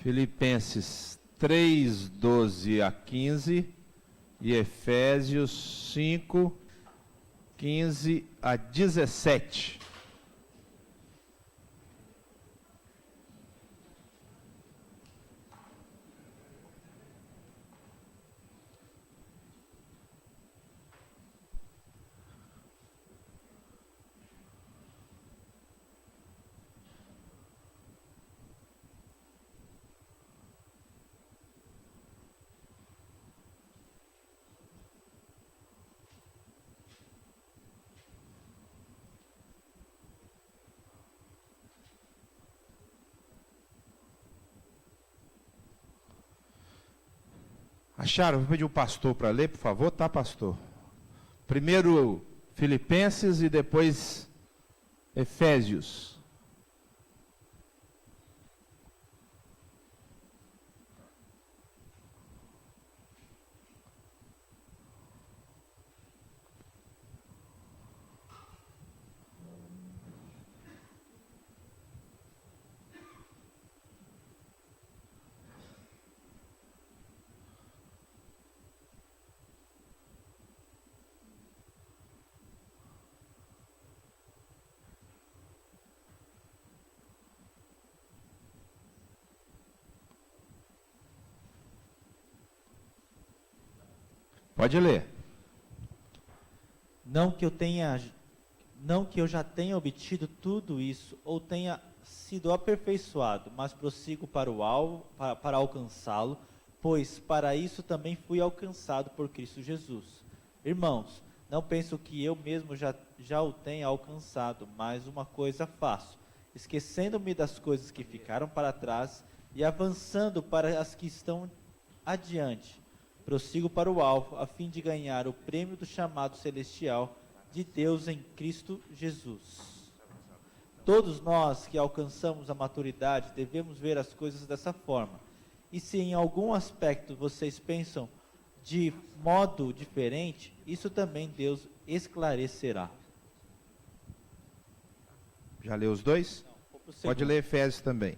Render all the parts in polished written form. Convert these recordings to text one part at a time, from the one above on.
Filipenses 3, 12 a 15 e Efésios 5, 15 a 17. Acharam? Vou pedir o pastor para ler, por favor, tá, pastor? Primeiro Filipenses e depois Efésios. Pode ler. Não que eu já tenha obtido tudo isso ou tenha sido aperfeiçoado, mas prossigo para o alvo, para alcançá-lo, pois para isso também fui alcançado por Cristo Jesus. Irmãos, não penso que eu mesmo já o tenha alcançado, mas uma coisa faço, esquecendo-me das coisas que ficaram para trás e avançando para as que estão adiante. Prossigo para o alvo, a fim de ganhar o prêmio do chamado celestial de Deus em Cristo Jesus. Todos nós que alcançamos a maturidade devemos ver as coisas dessa forma. E se em algum aspecto vocês pensam de modo diferente, isso também Deus esclarecerá. Já leu os dois? Não, pode ler Efésios também.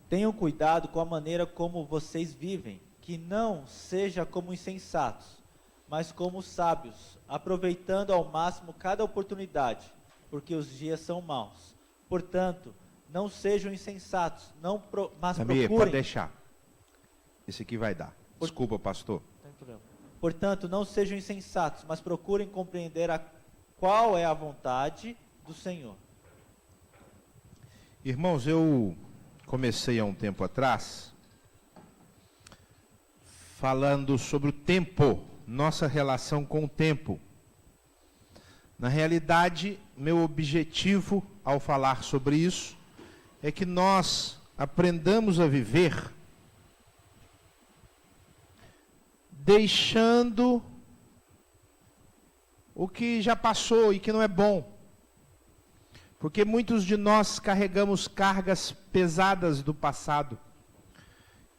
Tenham cuidado com a maneira como vocês vivem, que não seja como insensatos, mas como sábios, aproveitando ao máximo cada oportunidade, porque os dias são maus. Portanto, não sejam insensatos, mas Samir, procurem... pode deixar. Esse aqui vai dar. Desculpa, pastor. Não tem problema. Portanto, não sejam insensatos, mas procurem compreender qual é a vontade do Senhor. Irmãos, eu comecei há um tempo atrás falando sobre o tempo, nossa relação com o tempo. Na realidade, meu objetivo ao falar sobre isso é que nós aprendamos a viver deixando o que já passou e que não é bom. Porque muitos de nós carregamos cargas pesadas do passado.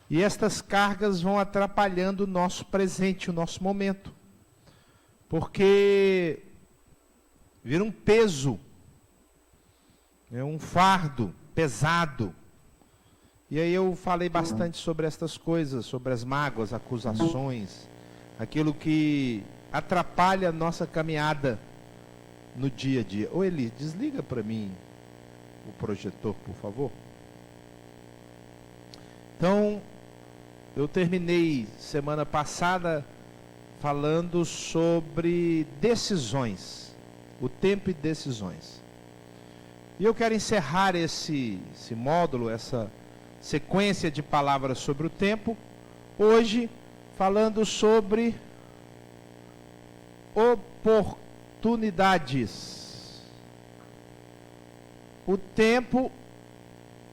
E estas cargas vão atrapalhando o nosso presente, o nosso momento. Porque vira um peso, é um fardo pesado. E aí eu falei bastante sobre estas coisas, sobre as mágoas, acusações, aquilo que atrapalha a nossa caminhada no dia a dia. Ô Eli, desliga para mim o projetor, por favor. Então, eu terminei semana passada falando sobre decisões, o tempo e decisões. E eu quero encerrar esse módulo, essa sequência de palavras sobre o tempo, hoje falando sobre oportunidades. O tempo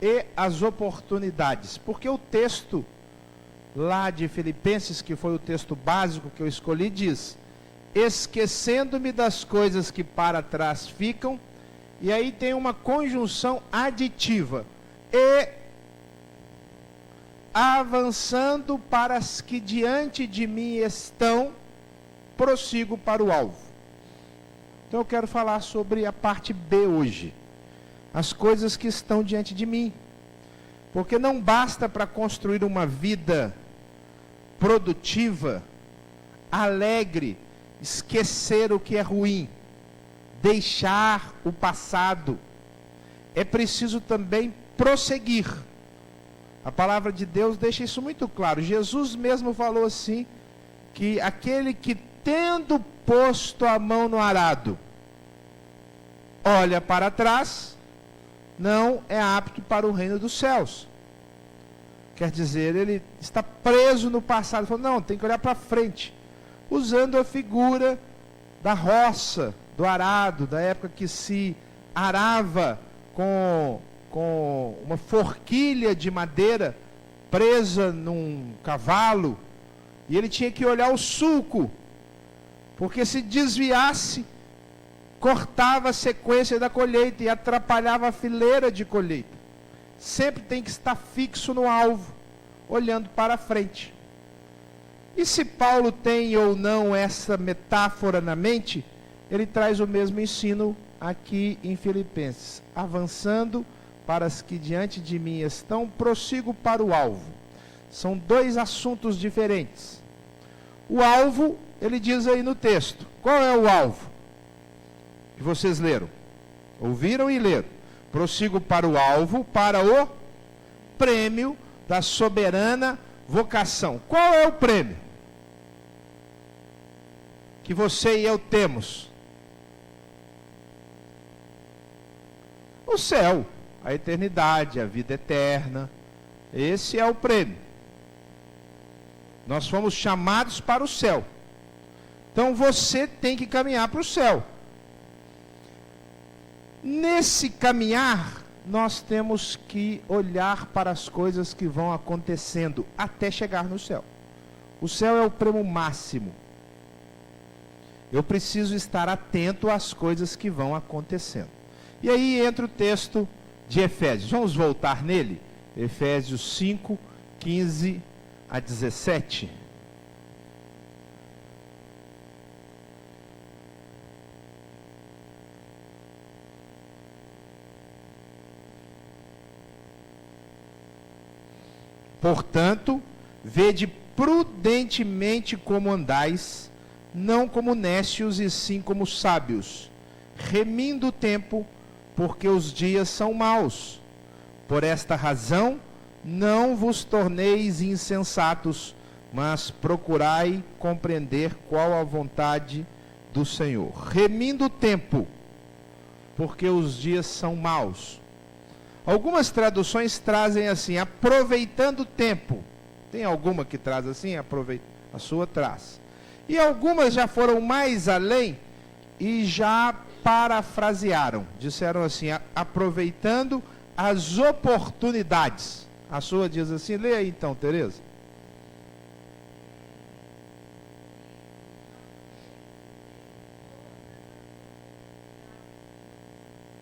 e as oportunidades. Porque o texto lá de Filipenses, que foi o texto básico que eu escolhi, diz: esquecendo-me das coisas que para trás ficam, e aí tem uma conjunção aditiva, e avançando para as que diante de mim estão, prossigo para o alvo. Então eu quero falar sobre a parte B hoje. As coisas que estão diante de mim. Porque não basta para construir uma vida produtiva, alegre, esquecer o que é ruim, deixar o passado. É preciso também prosseguir. A palavra de Deus deixa isso muito claro. Jesus mesmo falou assim, que aquele que tendo posto a mão no arado, olha para trás, não é apto para o reino dos céus. Quer dizer, ele está preso no passado. Ele falou, não, tem que olhar para frente. Usando a figura da roça, do arado, da época que se arava com uma forquilha de madeira presa num cavalo. E ele tinha que olhar o sulco, porque se desviasse, cortava a sequência da colheita e atrapalhava a fileira de colheita. Sempre tem que estar fixo no alvo, olhando para frente. E se Paulo tem ou não essa metáfora na mente, ele traz o mesmo ensino aqui em Filipenses. Avançando para as que diante de mim estão, prossigo para o alvo. São dois assuntos diferentes. O alvo, ele diz aí no texto. Qual é o alvo? Que vocês leram, ouviram e leram. Prossigo para o alvo, para o prêmio da soberana vocação. Qual é o prêmio que você e eu temos? O céu, a eternidade, a vida eterna. Esse é o prêmio. Nós fomos chamados para o céu. Então você tem que caminhar para o céu. Nesse caminhar, nós temos que olhar para as coisas que vão acontecendo até chegar no céu. O céu é o prêmio máximo. Eu preciso estar atento às coisas que vão acontecendo. E aí entra o texto de Efésios. Vamos voltar nele? Efésios 5, 15 a 17. Portanto, vede prudentemente como andais, não como nécios e sim como sábios, remindo o tempo, porque os dias são maus. Por esta razão, não vos torneis insensatos, mas procurai compreender qual a vontade do Senhor. Remindo o tempo, porque os dias são maus. Algumas traduções trazem assim, aproveitando o tempo. Tem alguma que traz assim? A sua traz. E algumas já foram mais além e já parafrasearam. Disseram assim, aproveitando as oportunidades. A sua diz assim, lê aí então, Tereza.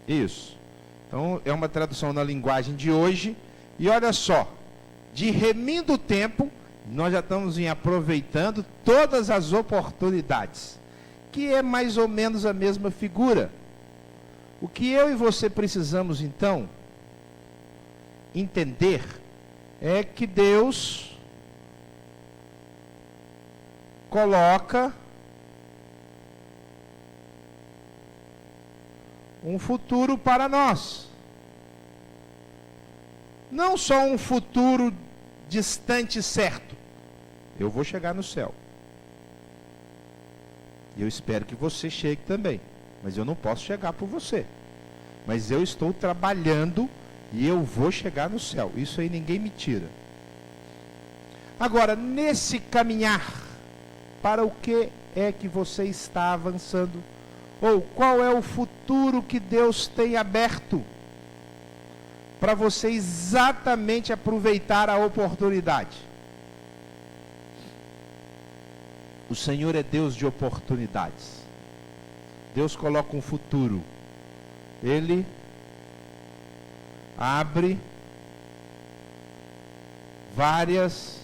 Isso. Então, é uma tradução na linguagem de hoje. E olha só, de remindo o tempo, nós já estamos aproveitando todas as oportunidades. Que é mais ou menos a mesma figura. O que eu e você precisamos, então, entender, é que Deus coloca um futuro para nós. Não só um futuro distante certo. Eu vou chegar no céu. E eu espero que você chegue também. Mas eu não posso chegar por você. Mas eu estou trabalhando e eu vou chegar no céu. Isso aí ninguém me tira. Agora, nesse caminhar, para o que é que você está avançando? Ou qual é o futuro que Deus tem aberto para você exatamente aproveitar a oportunidade? O Senhor é Deus de oportunidades. Deus coloca um futuro. Ele abre várias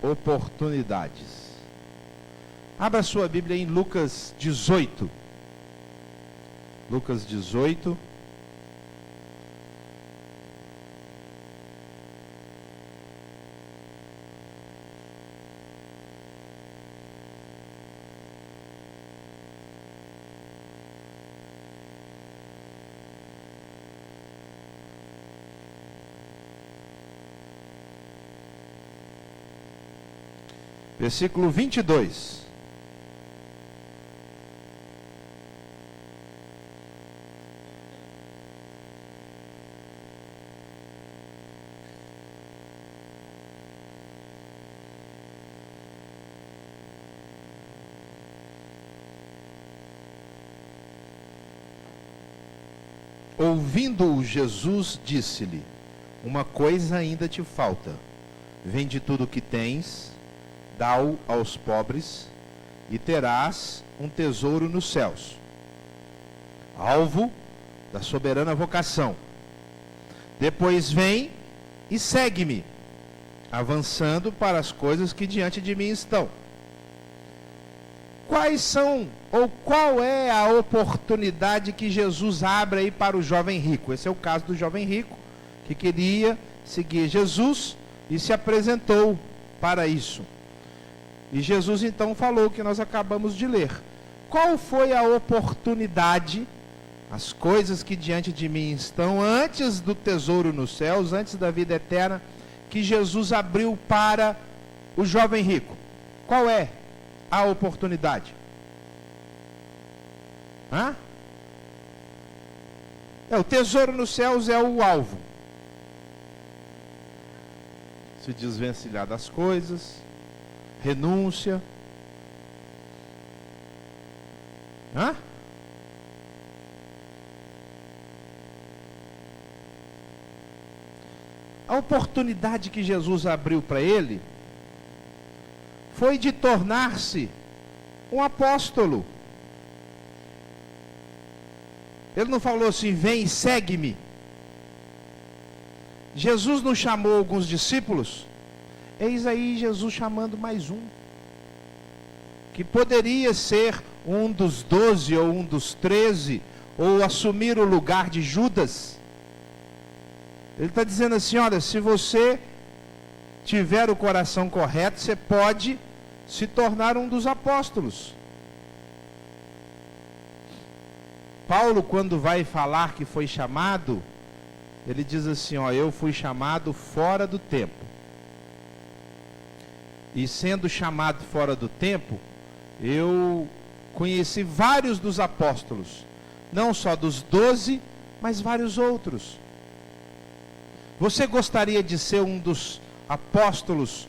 oportunidades. Abra sua Bíblia em Lucas 18. Lucas 18. Versículo 22. Ouvindo-o, Jesus disse-lhe: uma coisa ainda te falta. Vende tudo o que tens, dá-o aos pobres, e terás um tesouro nos céus. Alvo da soberana vocação. Depois vem e segue-me, avançando para as coisas que diante de mim estão. Quais são, ou qual é a oportunidade que Jesus abre aí para o jovem rico? Esse é o caso do jovem rico, que queria seguir Jesus e se apresentou para isso. E Jesus então falou o que nós acabamos de ler. Qual foi a oportunidade, as coisas que diante de mim estão, antes do tesouro nos céus, antes da vida eterna, que Jesus abriu para o jovem rico? Qual é a oportunidade? O tesouro nos céus é o alvo. Se desvencilhar das coisas, renúncia. A oportunidade que Jesus abriu para ele foi de tornar-se um apóstolo. Ele não falou assim: vem e segue-me. Jesus não chamou alguns discípulos? Eis aí Jesus chamando mais um, que poderia ser um dos 12 ou um dos 13, ou assumir o lugar de Judas. Ele está dizendo assim: olha, se você tiver o coração correto, você pode se tornar um dos apóstolos. Paulo, quando vai falar que foi chamado, ele diz assim: ó, eu fui chamado fora do tempo. E sendo chamado fora do tempo, eu conheci vários dos apóstolos, não só dos 12, mas vários outros. Você gostaria de ser um dos apóstolos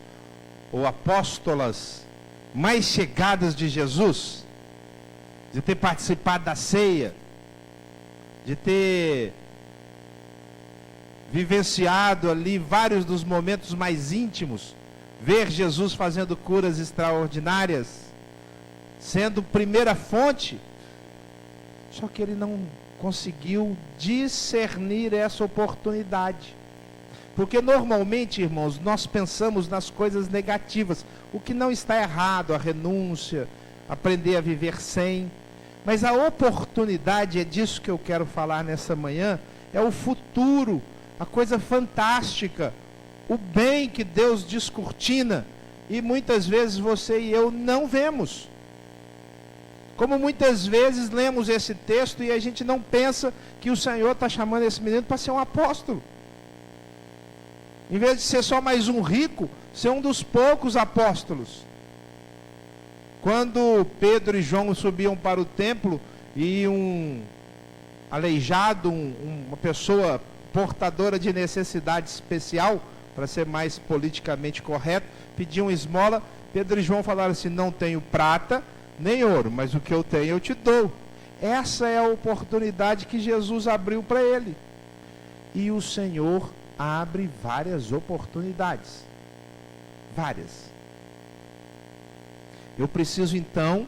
ou apóstolas mais chegadas de Jesus? De ter participado da ceia? De ter vivenciado ali vários dos momentos mais íntimos? Ver Jesus fazendo curas extraordinárias? Sendo primeira fonte? Só que ele não conseguiu discernir essa oportunidade. Porque normalmente, irmãos, nós pensamos nas coisas negativas, o que não está errado, a renúncia, aprender a viver sem. Mas a oportunidade, é disso que eu quero falar nessa manhã, é o futuro, a coisa fantástica, o bem que Deus descortina, e muitas vezes você e eu não vemos. Como muitas vezes lemos esse texto e a gente não pensa que o Senhor está chamando esse menino para ser um apóstolo. Em vez de ser só mais um rico, ser um dos poucos apóstolos. Quando Pedro e João subiam para o templo e um aleijado, uma pessoa portadora de necessidade especial, para ser mais politicamente correto, pediam esmola, Pedro e João falaram assim: não tenho prata nem ouro, mas o que eu tenho eu te dou. Essa é a oportunidade que Jesus abriu para ele. E o Senhor abre várias oportunidades. Várias. Eu preciso então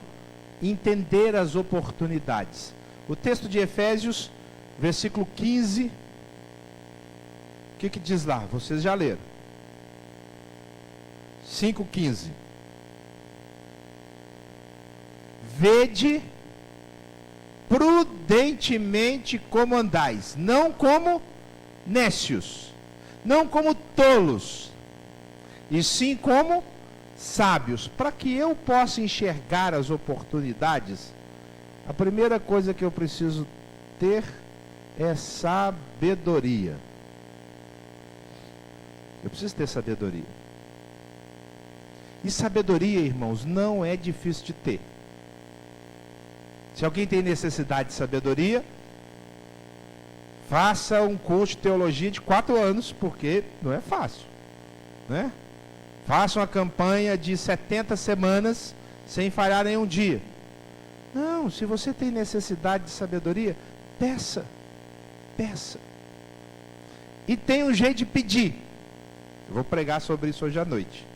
entender as oportunidades. O texto de Efésios, versículo 15, o que diz lá? Vocês já leram. 5:15. Vede prudentemente como andais, não como nécios, não como tolos, e sim como sábios. Para que eu possa enxergar as oportunidades, a primeira coisa que eu preciso ter é sabedoria. Eu preciso ter sabedoria. E sabedoria, irmãos, não é difícil de ter. Se alguém tem necessidade de sabedoria, faça um curso de teologia de 4 anos, porque não é fácil, né? Faça uma campanha de 70 semanas sem falhar nenhum dia. Não, se você tem necessidade de sabedoria, peça. Peça. E tem um jeito de pedir. Eu vou pregar sobre isso hoje à noite.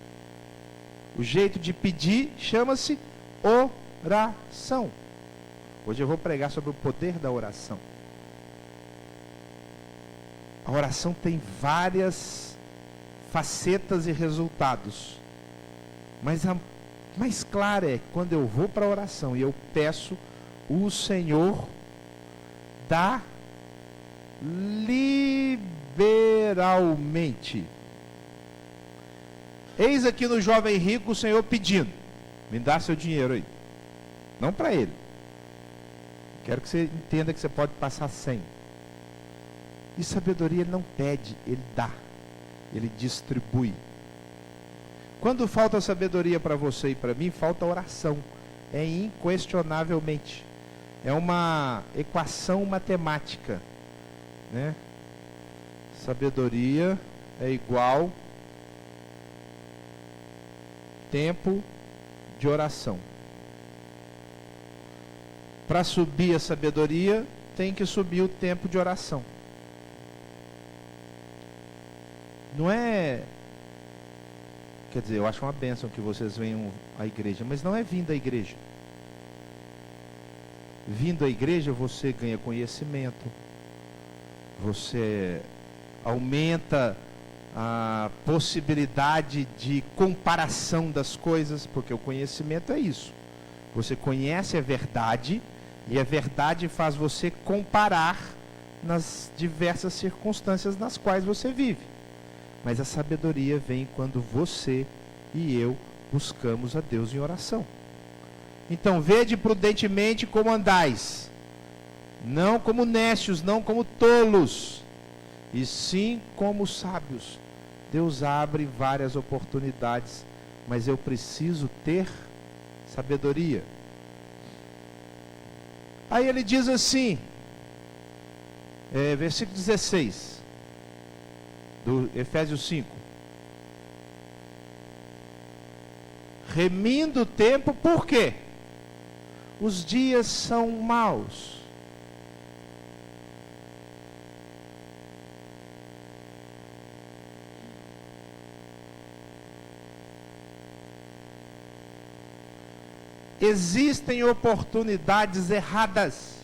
O jeito de pedir chama-se oração. Hoje eu vou pregar sobre o poder da oração. A oração tem várias facetas e resultados. Mas a mais clara é quando eu vou para a oração e eu peço, o Senhor dá liberalmente. Eis aqui no jovem rico o Senhor pedindo: me dá seu dinheiro aí. Não para ele. Quero que você entenda que você pode passar 100. E sabedoria ele não pede, ele dá. Ele distribui. Quando falta sabedoria para você e para mim, falta oração. É inquestionavelmente. É uma equação matemática, né? Sabedoria é igual tempo de oração. Para subir a sabedoria, tem que subir o tempo de oração. Não é... Quer dizer, eu acho uma bênção que vocês venham à igreja, mas não é vindo à igreja. Vindo à igreja, você ganha conhecimento, você aumenta a possibilidade de comparação das coisas, porque o conhecimento é isso. Você conhece a verdade, e a verdade faz você comparar nas diversas circunstâncias nas quais você vive. Mas a sabedoria vem quando você e eu buscamos a Deus em oração. Então, vede prudentemente como andais, não como nécios, não como tolos, e sim como sábios. Deus abre várias oportunidades, mas eu preciso ter sabedoria. Aí ele diz assim, versículo 16, do Efésios 5. Remindo o tempo, por quê? Os dias são maus. Existem oportunidades erradas.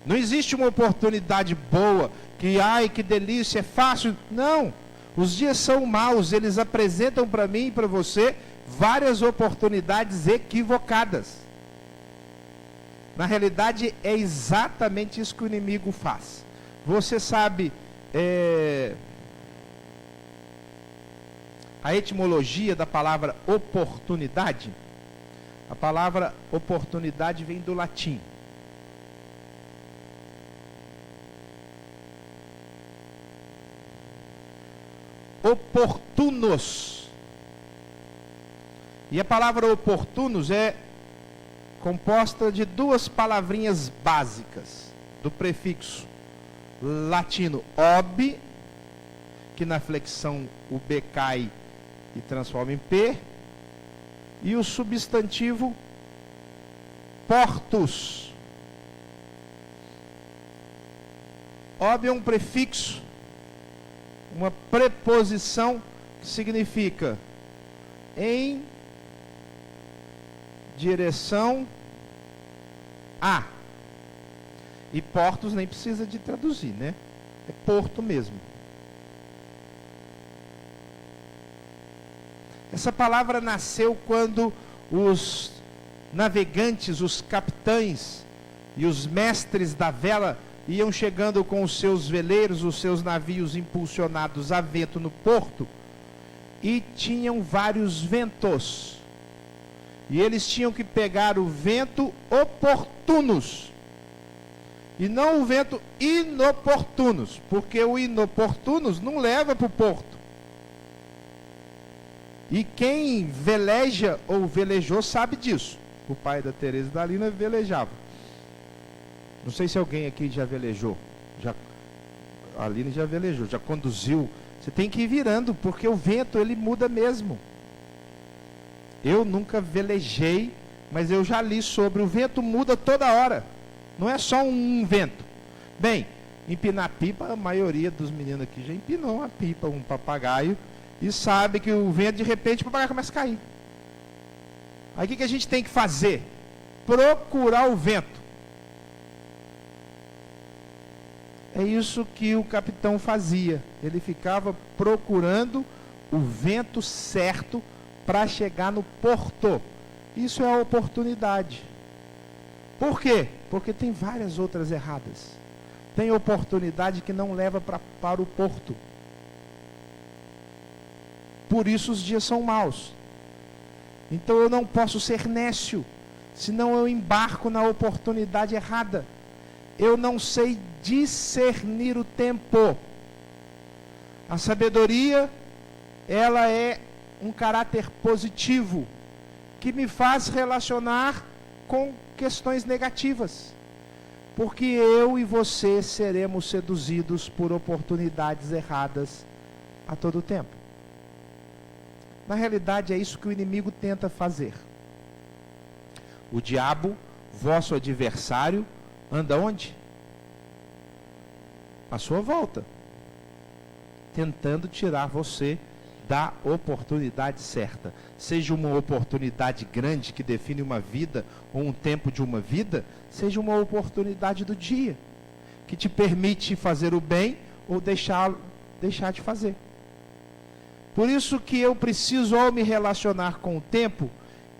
Não existe uma oportunidade boa, que ai, que delícia, é fácil. Não. Os dias são maus, eles apresentam para mim e para você várias oportunidades equivocadas. Na realidade, é exatamente isso que o inimigo faz. Você sabe a etimologia da palavra oportunidade? A palavra oportunidade vem do latim. Oportunos. E a palavra oportunos é composta de duas palavrinhas básicas, do prefixo latino ob, que na flexão o B cai e transforma em P, e o substantivo portus. Ob é um prefixo, uma preposição que significa em direção a. E portos nem precisa de traduzir, né? É porto mesmo. Essa palavra nasceu quando os navegantes, os capitães e os mestres da vela iam chegando com os seus veleiros, os seus navios impulsionados a vento no porto, e tinham vários ventos. E eles tinham que pegar o vento oportunos, e não o vento inoportunos, porque o inoportunos não leva para o porto. E quem veleja ou velejou sabe disso. O pai da Tereza e da Lina velejava. Não sei se alguém aqui já velejou. A Lina já velejou, já conduziu. Você tem que ir virando, porque o vento ele muda mesmo. Eu nunca velejei, mas eu já li sobre o vento muda toda hora. Não é só um vento. Bem, empinar pipa, a maioria dos meninos aqui já empinou uma pipa, um papagaio, e sabe que o vento, de repente, o papagaio começa a cair. Aí o que a gente tem que fazer? Procurar o vento. É isso que o capitão fazia. Ele ficava procurando o vento certo para chegar no porto. Isso é a oportunidade. Por quê? Porque tem várias outras erradas. Tem oportunidade que não leva para o porto. Por isso os dias são maus. Então eu não posso ser nécio, senão eu embarco na oportunidade errada. Eu não sei discernir o tempo. A sabedoria, ela é um caráter positivo, que me faz relacionar com questões negativas. Porque eu e você seremos seduzidos por oportunidades erradas a todo tempo. Na realidade, é isso que o inimigo tenta fazer. O diabo, vosso adversário, anda onde? À sua volta, tentando tirar você da oportunidade certa. Seja uma oportunidade grande que define uma vida, ou um tempo de uma vida, seja uma oportunidade do dia, que te permite fazer o bem ou deixar de fazer. Por isso que eu preciso, ao me relacionar com o tempo,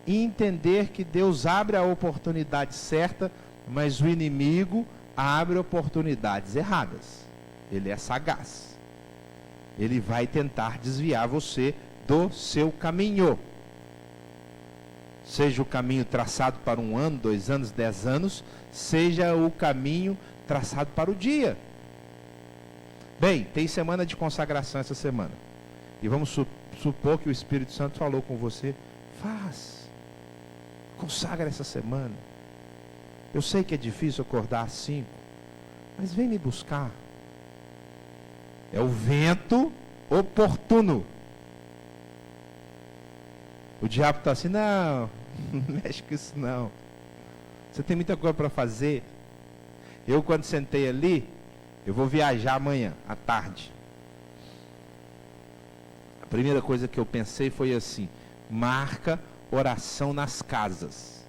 entender que Deus abre a oportunidade certa, mas o inimigo abre oportunidades erradas. Ele é sagaz. Ele vai tentar desviar você do seu caminho. Seja o caminho traçado para 1 ano, 2 anos, 10 anos, seja o caminho traçado para o dia. Bem, tem semana de consagração essa semana. E vamos supor que o Espírito Santo falou com você. Consagra essa semana. Eu sei que é difícil acordar às 5, mas vem me buscar. É o vento oportuno. O diabo está assim, não mexe com isso não. Você tem muita coisa para fazer. Eu, quando sentei ali, eu vou viajar amanhã, à tarde. A primeira coisa que eu pensei foi assim: marca oração nas casas,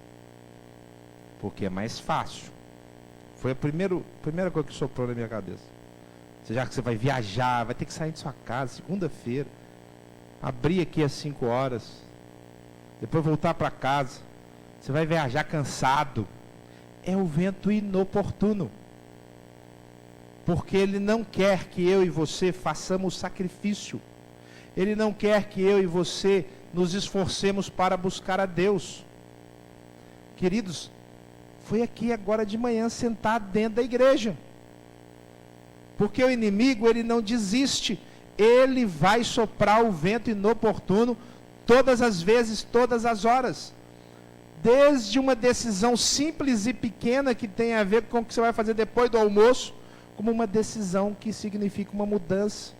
porque é mais fácil. Foi a primeira coisa que soprou na minha cabeça. Já que você vai viajar, vai ter que sair de sua casa segunda-feira, abrir aqui às 5 horas, depois voltar para casa, você vai viajar cansado. É o vento inoportuno, porque ele não quer que eu e você façamos sacrifício. Ele não quer que eu e você nos esforcemos para buscar a Deus. Queridos, foi aqui agora de manhã sentado dentro da igreja. Porque o inimigo, ele não desiste. Ele vai soprar o vento inoportuno todas as vezes, todas as horas. Desde uma decisão simples e pequena que tem a ver com o que você vai fazer depois do almoço, como uma decisão que significa uma mudança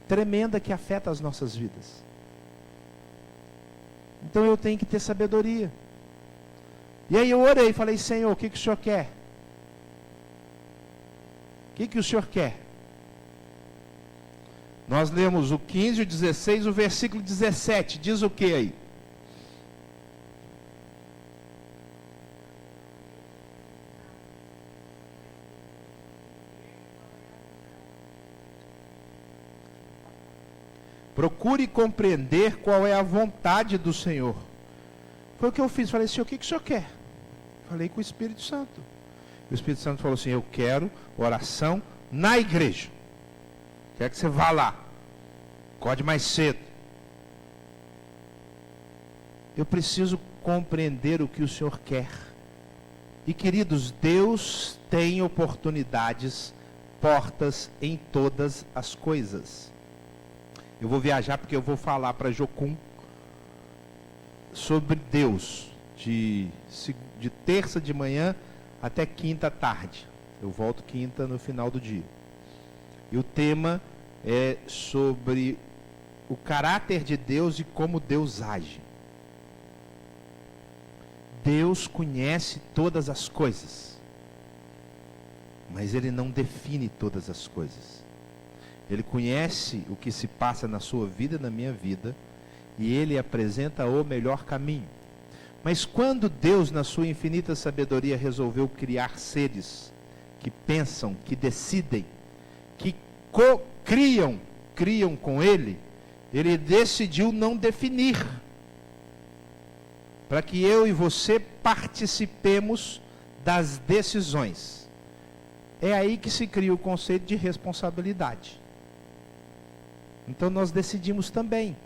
tremenda que afeta as nossas vidas. Então eu tenho que ter sabedoria. E aí eu orei e falei: Senhor, o que o Senhor quer? O que o Senhor quer? Nós lemos o 15, o 16, o versículo 17. Diz o que aí? Procure compreender qual é a vontade do Senhor. Foi o que eu fiz. Falei, Senhor, o que o Senhor quer? Falei com o Espírito Santo. O Espírito Santo falou assim, eu quero oração na igreja. Quero que você vá lá. Acorde mais cedo. Eu preciso compreender o que o Senhor quer. E queridos, Deus tem oportunidades, portas em todas as coisas. Eu vou viajar porque eu vou falar para Jocum sobre Deus, de terça de manhã até quinta à tarde. Eu volto quinta no final do dia. E o tema é sobre o caráter de Deus e como Deus age. Deus conhece todas as coisas, mas Ele não define todas as coisas. Ele conhece o que se passa na sua vida e na minha vida, e Ele apresenta o melhor caminho. Mas quando Deus, na sua infinita sabedoria, resolveu criar seres que pensam, que decidem, que criam com Ele, Ele decidiu não definir, para que eu e você participemos das decisões. É aí que se cria o conceito de responsabilidade. Então nós decidimos também.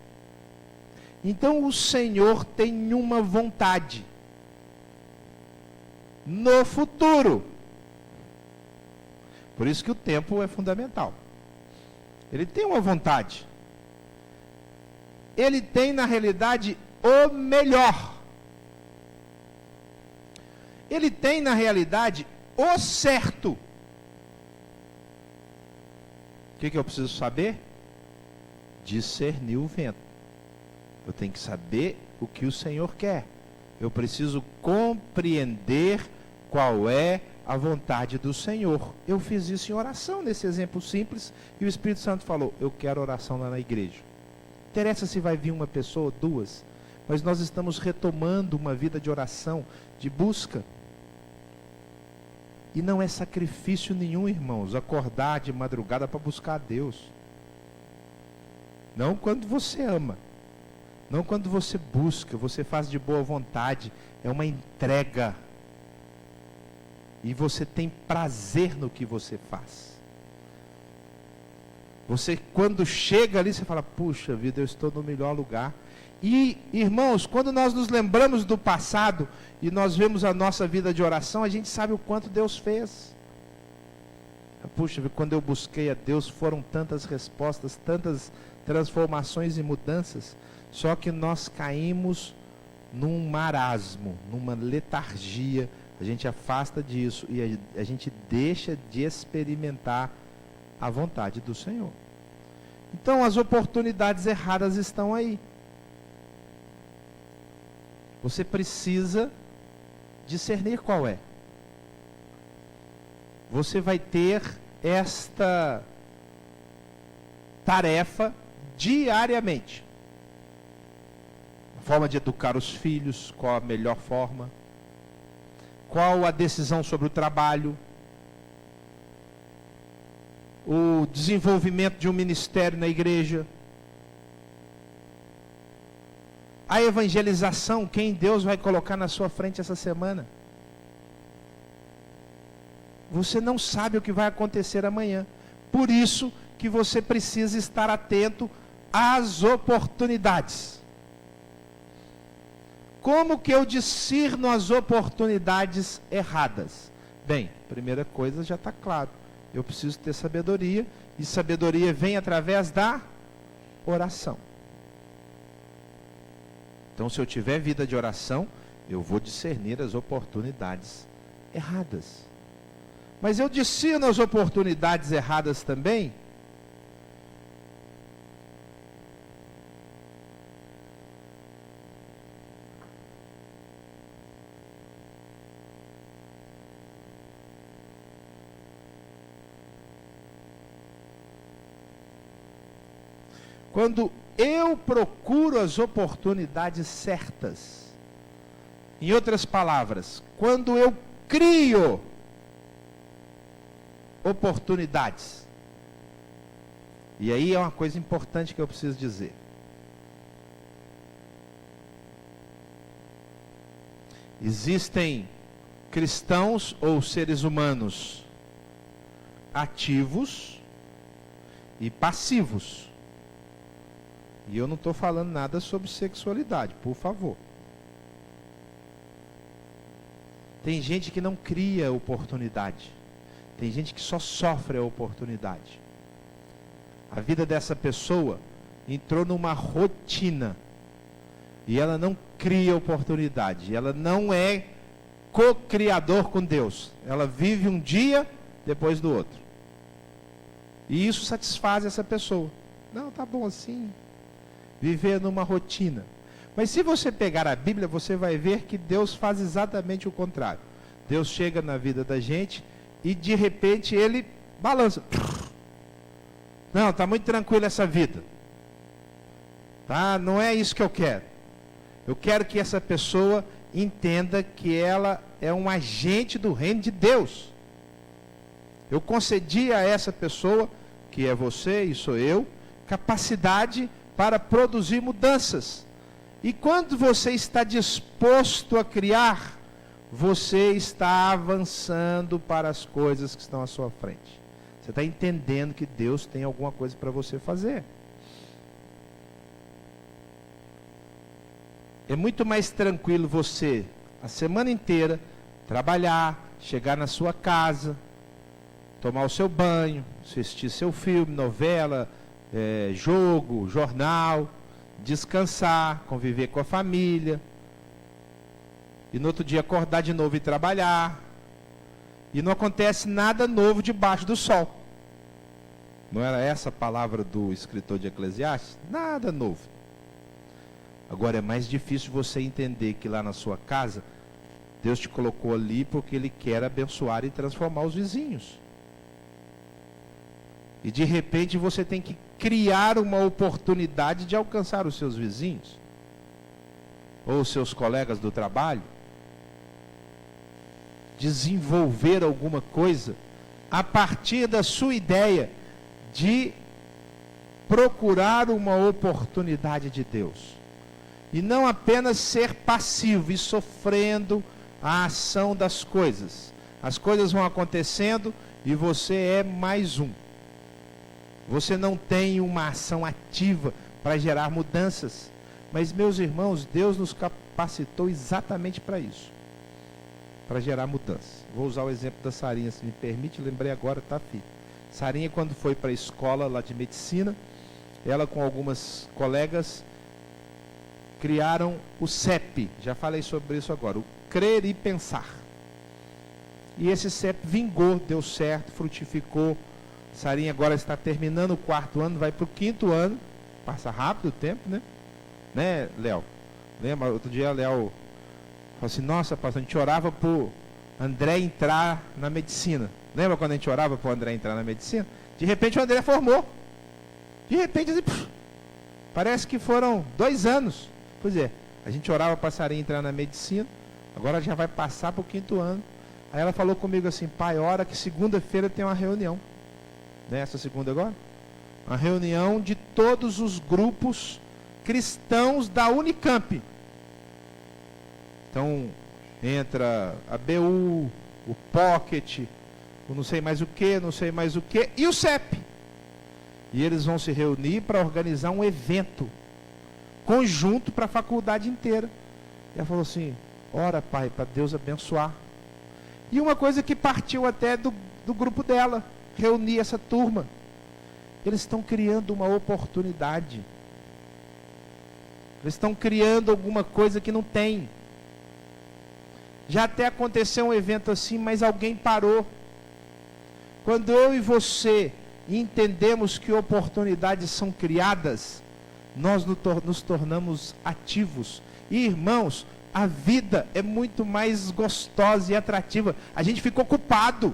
Então o Senhor tem uma vontade no futuro. Por isso que o tempo é fundamental. Ele tem uma vontade. Ele tem, na realidade, o melhor. Ele tem, na realidade, o certo. O que eu preciso saber? Discernir o vento. Eu tenho que saber o que o Senhor quer. Eu preciso compreender qual é a vontade do Senhor. Eu fiz isso em oração, nesse exemplo simples, e o Espírito Santo falou, eu quero oração lá na igreja. Não interessa se vai vir uma pessoa ou duas, mas nós estamos retomando uma vida de oração, de busca. E não é sacrifício nenhum, irmãos, acordar de madrugada para buscar a Deus. Não quando você ama. Não quando você busca, você faz de boa vontade. É uma entrega. E você tem prazer no que você faz. Você, quando chega ali, você fala, puxa vida, eu estou no melhor lugar. E, irmãos, quando nós nos lembramos do passado e nós vemos a nossa vida de oração, a gente sabe o quanto Deus fez. Puxa, quando eu busquei a Deus, foram tantas respostas, tantas transformações e mudanças, só que nós caímos num marasmo, numa letargia, a gente afasta disso e a gente deixa de experimentar a vontade do Senhor. Então as oportunidades erradas estão aí. Você precisa discernir qual é. Você vai ter esta tarefa diariamente. A forma de educar os filhos, qual a melhor forma, qual a decisão sobre o trabalho, o desenvolvimento de um ministério na igreja, a evangelização, quem Deus vai colocar na sua frente essa semana. Você não sabe o que vai acontecer amanhã. Por isso que você precisa estar atento às oportunidades. Como que eu discerno as oportunidades erradas? Bem, primeira coisa já está claro. Eu preciso ter sabedoria. E sabedoria vem através da oração. Então, se eu tiver vida de oração, eu vou discernir as oportunidades erradas. Mas eu discerno as oportunidades erradas também quando eu procuro as oportunidades certas. Em outras palavras, quando eu crio oportunidades. E aí é uma coisa importante que eu preciso dizer. Existem cristãos ou seres humanos ativos e passivos. E eu não estou falando nada sobre sexualidade, por favor. Tem gente que não cria oportunidade. Tem gente que só sofre a oportunidade. A vida dessa pessoa entrou numa rotina. E ela não cria oportunidade. Ela não é co-criador com Deus. Ela vive um dia depois do outro. E isso satisfaz essa pessoa. Não, tá bom assim. Viver numa rotina. Mas se você pegar a Bíblia, você vai ver que Deus faz exatamente o contrário. Deus chega na vida da gente e de repente ele balança. Não, tá muito tranquilo essa vida. Tá? Não é isso que eu quero. Eu quero que essa pessoa entenda que ela é um agente do reino de Deus. Eu concedi a essa pessoa, que é você e sou eu, capacidade para produzir mudanças. E quando você está disposto a criar, você está avançando para as coisas que estão à sua frente. Você está entendendo que Deus tem alguma coisa para você fazer. É muito mais tranquilo você, a semana inteira, trabalhar, chegar na sua casa, tomar o seu banho, assistir seu filme, novela, jogo, jornal, descansar, conviver com a família, e no outro dia acordar de novo e trabalhar, e não acontece nada novo debaixo do sol. Não era essa a palavra do escritor de Eclesiastes? Nada novo. Agora é mais difícil você entender que lá na sua casa, Deus te colocou ali porque Ele quer abençoar e transformar os vizinhos. E de repente você tem que criar uma oportunidade de alcançar os seus vizinhos. Ou os seus colegas do trabalho. Desenvolver alguma coisa a partir da sua ideia de procurar uma oportunidade de Deus. E não apenas ser passivo e sofrendo a ação das coisas. As coisas vão acontecendo e você é mais um. Você não tem uma ação ativa para gerar mudanças. Mas, meus irmãos, Deus nos capacitou exatamente para isso. Para gerar mudanças. Vou usar o exemplo da Sarinha, se me permite, lembrei agora, tá, filho? Sarinha, quando foi para a escola lá de medicina, ela com algumas colegas criaram o CEP, já falei sobre isso agora, o Crer e Pensar. E esse CEP vingou, deu certo, frutificou. Sarinha agora está terminando o 4º ano, vai para o 5º ano, passa rápido o tempo, né? Né, Léo? Lembra? Outro dia, Léo falou assim, nossa, pastor, a gente orava para o André entrar na medicina. Lembra quando a gente orava para o André entrar na medicina? De repente o André formou. De repente, assim, parece que foram 2 anos. Pois é, a gente orava para a Sarinha entrar na medicina, agora já vai passar para o 5º ano. Aí ela falou comigo assim, pai, ora que segunda-feira tem uma reunião. Nessa segunda agora? Uma reunião de todos os grupos cristãos da Unicamp. Então, entra a BU, o Pocket, o não sei mais o que, e o CEP. E eles vão se reunir para organizar um evento conjunto para a faculdade inteira. E ela falou assim, ora, pai, para Deus abençoar. E uma coisa que partiu até do grupo dela, reunir essa turma. Eles estão criando uma oportunidade. Eles estão criando alguma coisa que não tem. Já até aconteceu um evento assim, mas alguém parou. Quando eu e você entendemos que oportunidades são criadas, nós nos tornamos ativos. E, irmãos, a vida é muito mais gostosa e atrativa. A gente fica ocupado.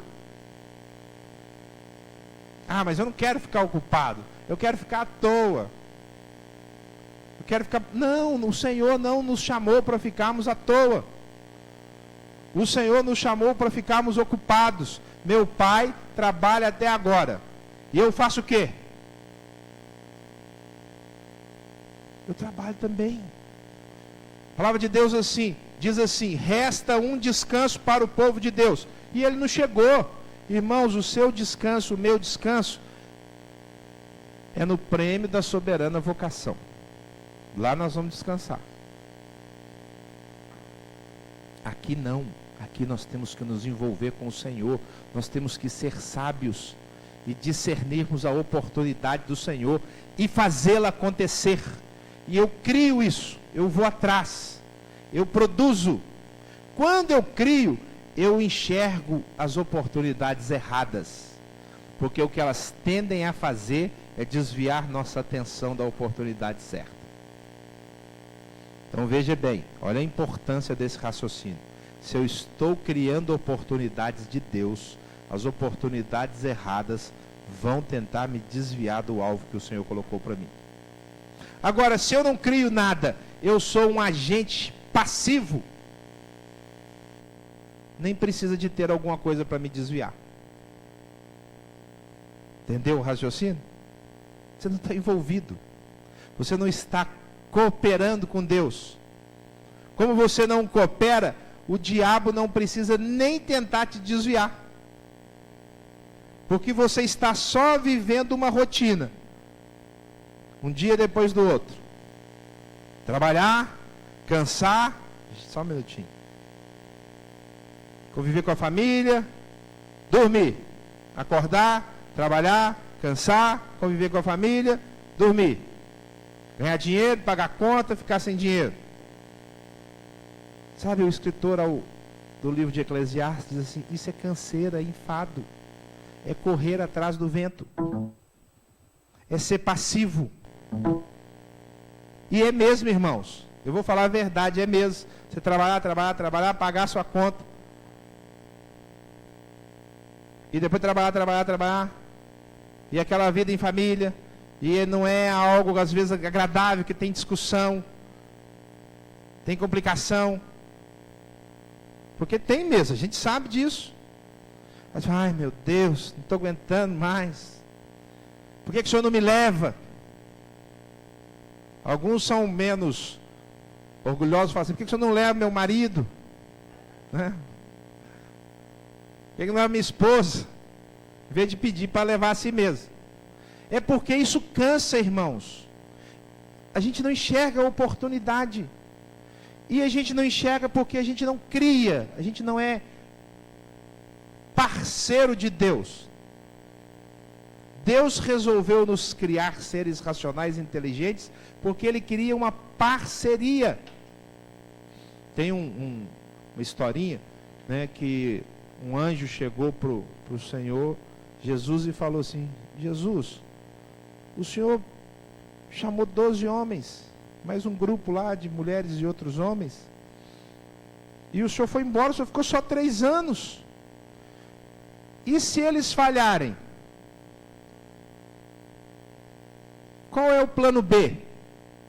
Ah, mas eu não quero ficar ocupado. Eu quero ficar à toa. Eu quero ficar... Não, o Senhor não nos chamou para ficarmos à toa. O Senhor nos chamou para ficarmos ocupados. Meu pai trabalha até agora. E eu faço o quê? eu trabalho também. A palavra de Deus diz assim, resta um descanso para o povo de Deus. E ele não chegou. Irmãos, o seu descanso, o meu descanso, é no prêmio da soberana vocação. Lá nós vamos descansar. Aqui não. Aqui nós temos que nos envolver com o Senhor. Nós temos que ser sábios e discernirmos a oportunidade do Senhor e fazê-la acontecer. E eu crio isso. Eu vou atrás. Eu produzo. Quando eu crio, eu enxergo as oportunidades erradas. Porque o que elas tendem a fazer é desviar nossa atenção da oportunidade certa. Então veja bem, olha a importância desse raciocínio. Se eu estou criando oportunidades de Deus, as oportunidades erradas vão tentar me desviar do alvo que o Senhor colocou para mim. Agora, se eu não crio nada, eu sou um agente passivo, nem precisa de ter alguma coisa para me desviar. Entendeu o raciocínio? Você não está envolvido. Você não está cooperando com Deus. Como você não coopera, o diabo não precisa nem tentar te desviar. Porque você está só vivendo uma rotina. Um dia depois do outro. Trabalhar, cansar, só um minutinho. Conviver com a família, dormir, acordar, trabalhar, cansar, conviver com a família, dormir. Ganhar dinheiro, pagar conta, ficar sem dinheiro. Sabe, o escritor do livro de Eclesiastes diz assim, isso é canseira, é enfado. É correr atrás do vento. É ser passivo. E é mesmo, irmãos. Eu vou falar a verdade, é mesmo. Você trabalhar, pagar a sua conta. E depois trabalhar. E aquela vida em família. E não é algo, às vezes, agradável, que tem discussão. Tem complicação. Porque tem mesmo, a gente sabe disso. Mas, ai meu Deus, não estou aguentando mais. Por que o Senhor não me leva? Alguns são menos orgulhosos e falam assim, por que o Senhor não leva meu marido? Né? Por que não leva minha esposa? Em vez de pedir para levar a si mesmo. É porque isso cansa, irmãos. A gente não enxerga a oportunidade. E a gente não enxerga porque a gente não cria. A gente não é parceiro de Deus. Deus resolveu nos criar seres racionais e inteligentes porque Ele queria uma parceria. Tem uma historinha, né, que um anjo chegou para o Senhor Jesus e falou assim, Jesus, o Senhor chamou 12 homens, mais um grupo lá de mulheres e outros homens, e o Senhor foi embora, o Senhor ficou só 3 anos. E se eles falharem? Qual é o plano B?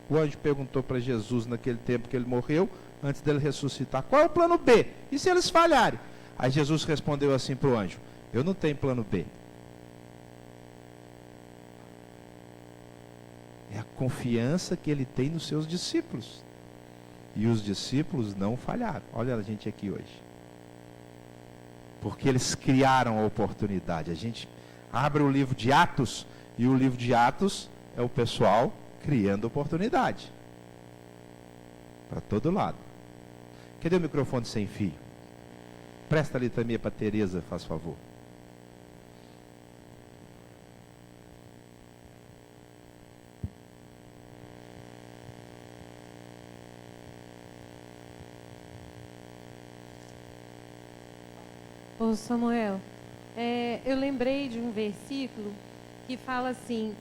O anjo perguntou para Jesus naquele tempo que ele morreu, antes dele ressuscitar. Qual é o plano B? E se eles falharem? Aí Jesus respondeu assim para o anjo, eu não tenho plano B. É a confiança que ele tem nos seus discípulos. E os discípulos não falharam. Olha a gente aqui hoje. Porque eles criaram a oportunidade. A gente abre o livro de Atos, e o livro de Atos é o pessoal criando oportunidade. Para todo lado. Cadê o microfone sem fio? Presta ali também para a Tereza, faz favor. Ô Samuel, eu lembrei de um versículo que fala assim,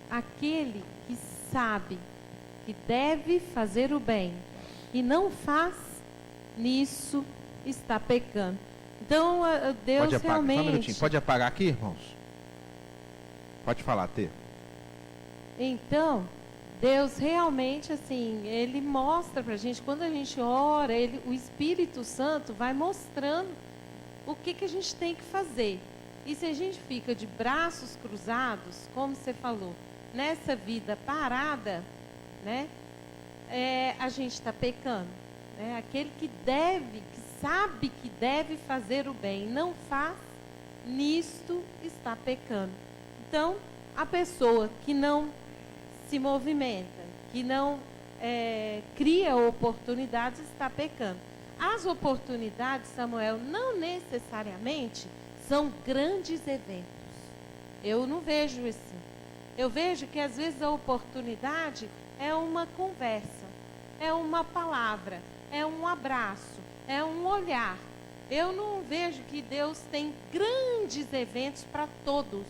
aquele que sabe que deve fazer o bem e não faz, nisso está pecando. Então, Deus pode apagar, realmente... Só um minutinho, pode apagar aqui, irmãos? Pode falar, Tê. Então, Deus realmente, assim, Ele mostra pra gente, quando a gente ora, o Espírito Santo vai mostrando o que a gente tem que fazer. E se a gente fica de braços cruzados, como você falou, nessa vida parada, né? A gente está pecando, né? Aquele que sabe que deve fazer o bem, não faz, nisto está pecando. Então, a pessoa que não se movimenta, que não cria oportunidades, está pecando. As oportunidades, Samuel, não necessariamente são grandes eventos. Eu não vejo assim. Eu vejo que às vezes a oportunidade é uma conversa, é uma palavra, é um abraço, é um olhar. Eu não vejo que Deus tem grandes eventos para todos.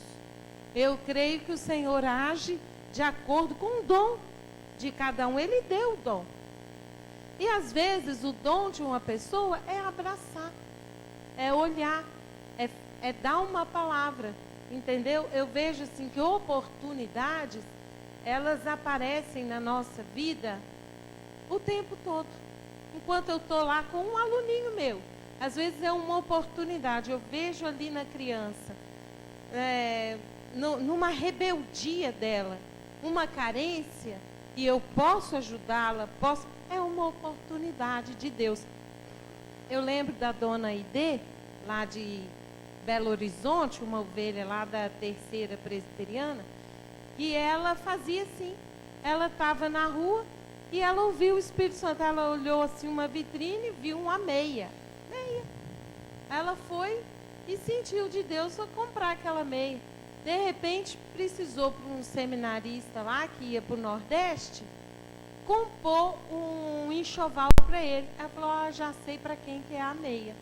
Eu creio que o Senhor age de acordo com o dom de cada um. Ele deu o dom. E às vezes o dom de uma pessoa é abraçar, é olhar, é dar uma palavra, entendeu? Eu vejo assim que oportunidades, elas aparecem na nossa vida o tempo todo. Enquanto eu estou lá com um aluninho meu, às vezes é uma oportunidade, eu vejo ali na criança, numa rebeldia dela, uma carência, e eu posso ajudá-la, é uma oportunidade de Deus. Eu lembro da dona Ide, lá de Belo Horizonte, uma ovelha lá da terceira presbiteriana, que ela fazia assim, ela estava na rua e ela ouviu o Espírito Santo, ela olhou assim uma vitrine e viu uma meia. Ela foi e sentiu de Deus a comprar aquela meia. De repente, precisou para um seminarista lá, que ia para o Nordeste, compor um enxoval para ele. Ela falou, já sei para quem que é a meia.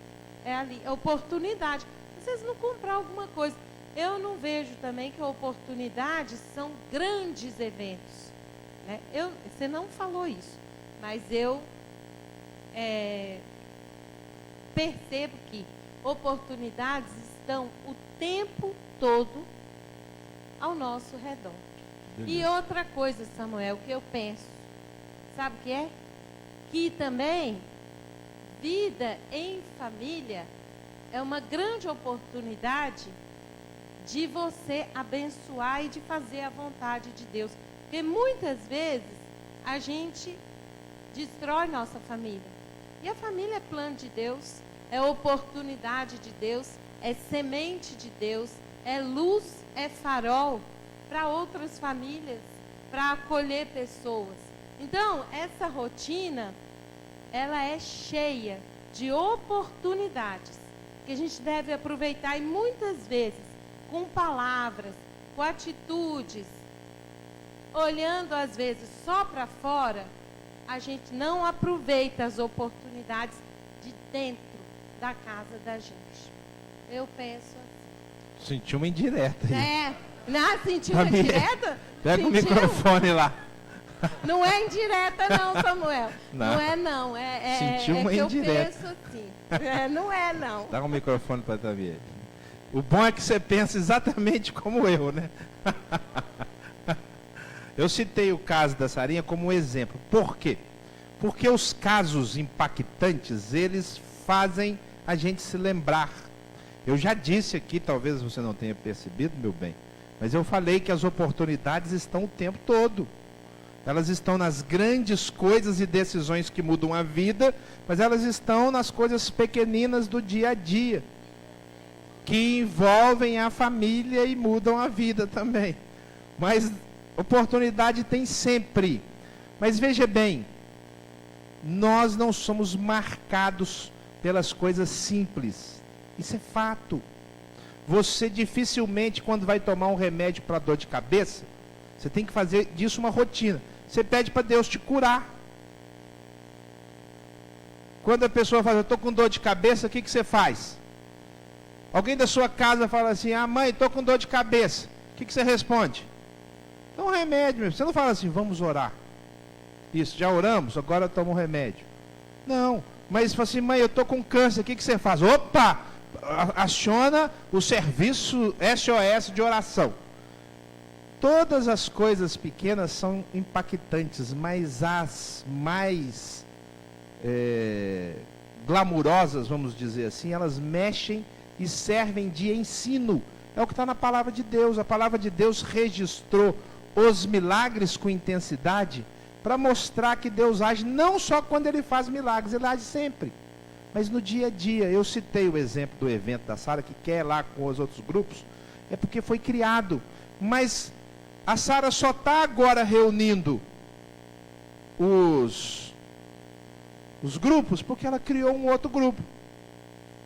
É ali, a oportunidade. Vocês não comprar alguma coisa. Eu não vejo também que oportunidades são grandes eventos, né? Você não falou isso, mas eu percebo que oportunidades estão o tempo todo ao nosso redor. E outra coisa, Samuel, que eu penso, sabe o que é? Que também vida em família é uma grande oportunidade de você abençoar e de fazer a vontade de Deus. Porque muitas vezes a gente destrói nossa família. E a família é plano de Deus, é oportunidade de Deus, é semente de Deus, é luz, é farol para outras famílias, para acolher pessoas. Então, essa rotina, ela é cheia de oportunidades que a gente deve aproveitar, e muitas vezes com palavras, com atitudes, olhando às vezes só para fora, a gente não aproveita as oportunidades de dentro da casa da gente. Eu penso assim. Sentiu uma indireta aí. Não, sentiu uma indireta? Pega o microfone lá. Não é indireta não, Samuel. Não. Não. Sentiu uma que indireta. Eu penso assim. Não é não. Dá um microfone para a Tamir. O bom é que você pensa exatamente como eu, né? Eu citei o caso da Sarinha como um exemplo. Por quê? Porque os casos impactantes, eles fazem a gente se lembrar. Eu já disse aqui, talvez você não tenha percebido, meu bem, mas eu falei que as oportunidades estão o tempo todo. Elas estão nas grandes coisas e decisões que mudam a vida, mas elas estão nas coisas pequeninas do dia a dia, que envolvem a família e mudam a vida também. Mas oportunidade tem sempre. Mas veja bem, nós não somos marcados pelas coisas simples. Isso é fato. Você dificilmente, quando vai tomar um remédio para dor de cabeça, você tem que fazer disso uma rotina. Você pede para Deus te curar. Quando a pessoa fala, eu estou com dor de cabeça, o que você faz? Alguém da sua casa fala assim, mãe, estou com dor de cabeça. O que você responde? Então um remédio mesmo. Você não fala assim, vamos orar. Isso, já oramos, agora toma um remédio. Não, mas fala assim, mãe, eu estou com câncer, o que você faz? Opa, aciona o serviço SOS de oração. Todas as coisas pequenas são impactantes, mas as mais glamurosas, vamos dizer assim, elas mexem e servem de ensino. É o que está na palavra de Deus. A palavra de Deus registrou os milagres com intensidade para mostrar que Deus age não só quando Ele faz milagres, Ele age sempre. Mas no dia a dia, eu citei o exemplo do evento da Sara, que quer ir lá com os outros grupos, é porque foi criado. Mas a Sara só está agora reunindo os grupos, porque ela criou um outro grupo,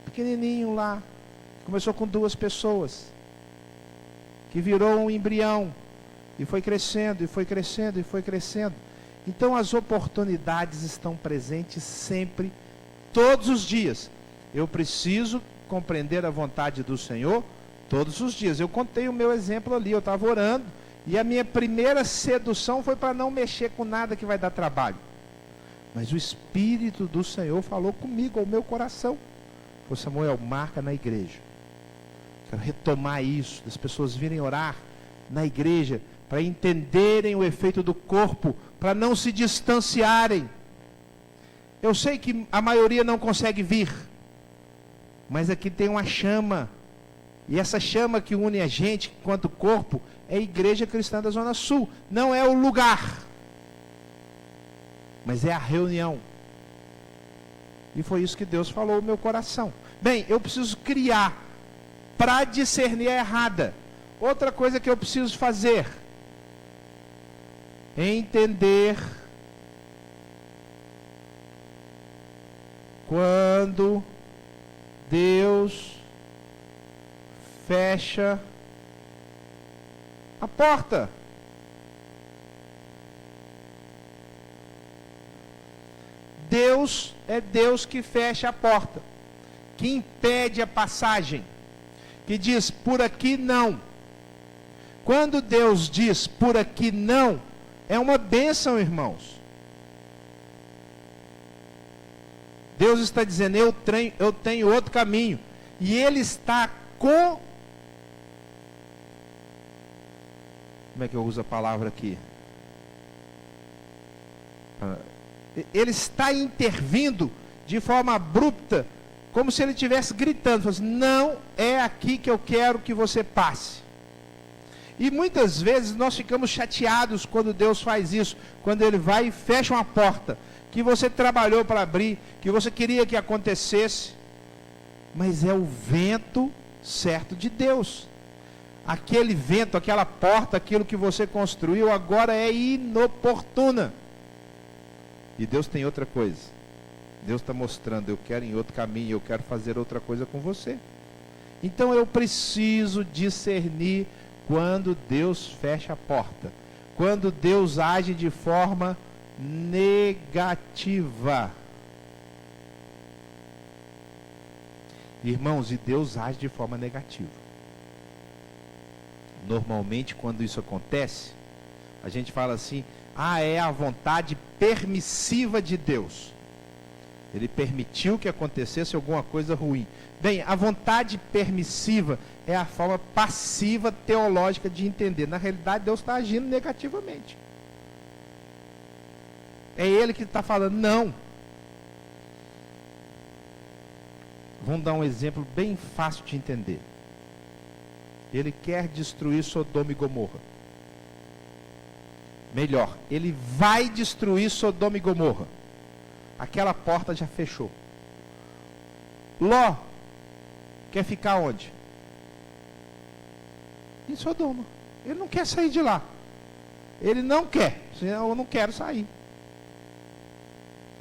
pequenininho lá, começou com 2 pessoas, que virou um embrião, e foi crescendo, e foi crescendo, e foi crescendo. Então as oportunidades estão presentes sempre, todos os dias. Eu preciso compreender a vontade do Senhor todos os dias. Eu contei o meu exemplo ali, eu estava orando, e a minha primeira sedução foi para não mexer com nada que vai dar trabalho. Mas o Espírito do Senhor falou comigo, ao meu coração. Falou: Samuel, marca na igreja. Quero retomar isso, das pessoas virem orar na igreja, para entenderem o efeito do corpo, para não se distanciarem. Eu sei que a maioria não consegue vir, mas aqui tem uma chama, e essa chama que une a gente, enquanto corpo, é a Igreja Cristã da Zona Sul. Não é o lugar, mas é a reunião. E foi isso que Deus falou no meu coração. Bem, eu preciso criar para discernir a errada. Outra coisa que eu preciso fazer é entender quando Deus fecha a porta. Deus é Deus que fecha a porta, que impede a passagem, que diz: por aqui não. Quando Deus diz por aqui não, é uma bênção, irmãos. Deus está dizendo: eu tenho outro caminho. E Ele está com... Como é que eu uso a palavra aqui? Ele está intervindo de forma abrupta, como se Ele estivesse gritando, falando assim: não é aqui que eu quero que você passe. E muitas vezes nós ficamos chateados quando Deus faz isso, quando Ele vai e fecha uma porta que você trabalhou para abrir, que você queria que acontecesse, mas é o vento certo de Deus. Aquele vento, aquela porta, aquilo que você construiu agora é inoportuna. E Deus tem outra coisa. Deus está mostrando: eu quero em outro caminho, eu quero fazer outra coisa com você. Então eu preciso discernir quando Deus fecha a porta, quando Deus age de forma negativa. Irmãos, e Deus age de forma negativa. Normalmente, quando isso acontece, a gente fala assim: é a vontade permissiva de Deus. Ele permitiu que acontecesse alguma coisa ruim. Bem, a vontade permissiva é a forma passiva teológica de entender. Na realidade, Deus está agindo negativamente. É Ele que está falando não. Vamos dar um exemplo bem fácil de entender. Ele quer destruir Sodoma e Gomorra. Melhor, Ele vai destruir Sodoma e Gomorra. Aquela porta já fechou. Ló quer ficar onde? Em Sodoma. Ele não quer sair de lá. Ele não quer. Eu não quero sair.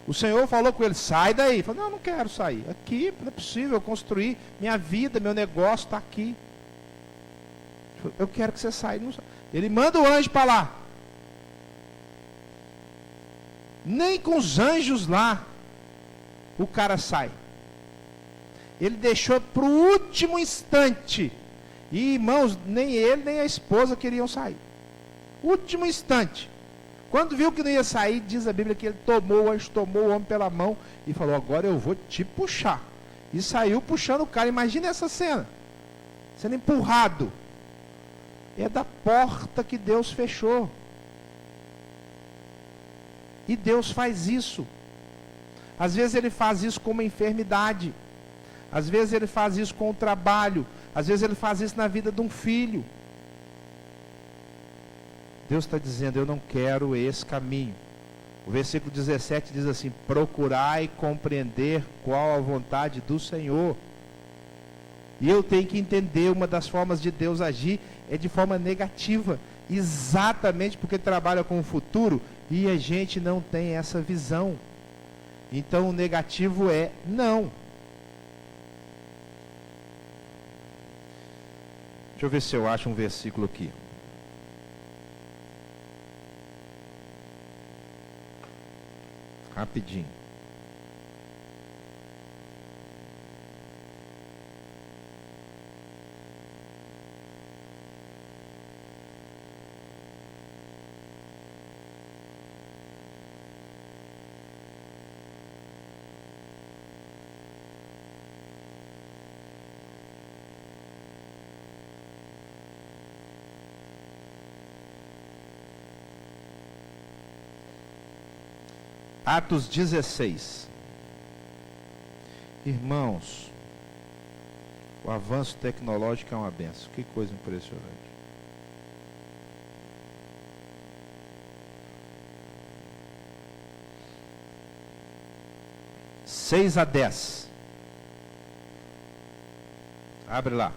O Senhor falou com ele: sai daí. Ele falou: não quero sair. Aqui não é possível, eu construí minha vida, meu negócio está aqui. Eu quero que você saia. Ele manda o anjo para lá. Nem com os anjos lá o cara sai. Ele deixou para o último instante. E irmãos, nem ele nem a esposa queriam sair. Último instante. Quando viu que não ia sair, diz a Bíblia que ele o anjo tomou o homem pela mão e falou: agora eu vou te puxar. E saiu puxando o cara. Imagina essa cena, sendo empurrado. É da porta que Deus fechou. E Deus faz isso. Às vezes Ele faz isso com uma enfermidade. Às vezes Ele faz isso com o trabalho. Às vezes Ele faz isso na vida de um filho. Deus está dizendo: eu não quero esse caminho. O versículo 17 diz assim: procurai compreender qual a vontade do Senhor. E eu tenho que entender, uma das formas de Deus agir é de forma negativa, exatamente porque ele trabalha com o futuro e a gente não tem essa visão. Então o negativo é não. Deixa eu ver se eu acho um versículo aqui. Rapidinho. Atos 16. Irmãos, o avanço tecnológico é uma benção. Que coisa impressionante. Seis a 10. Abre lá.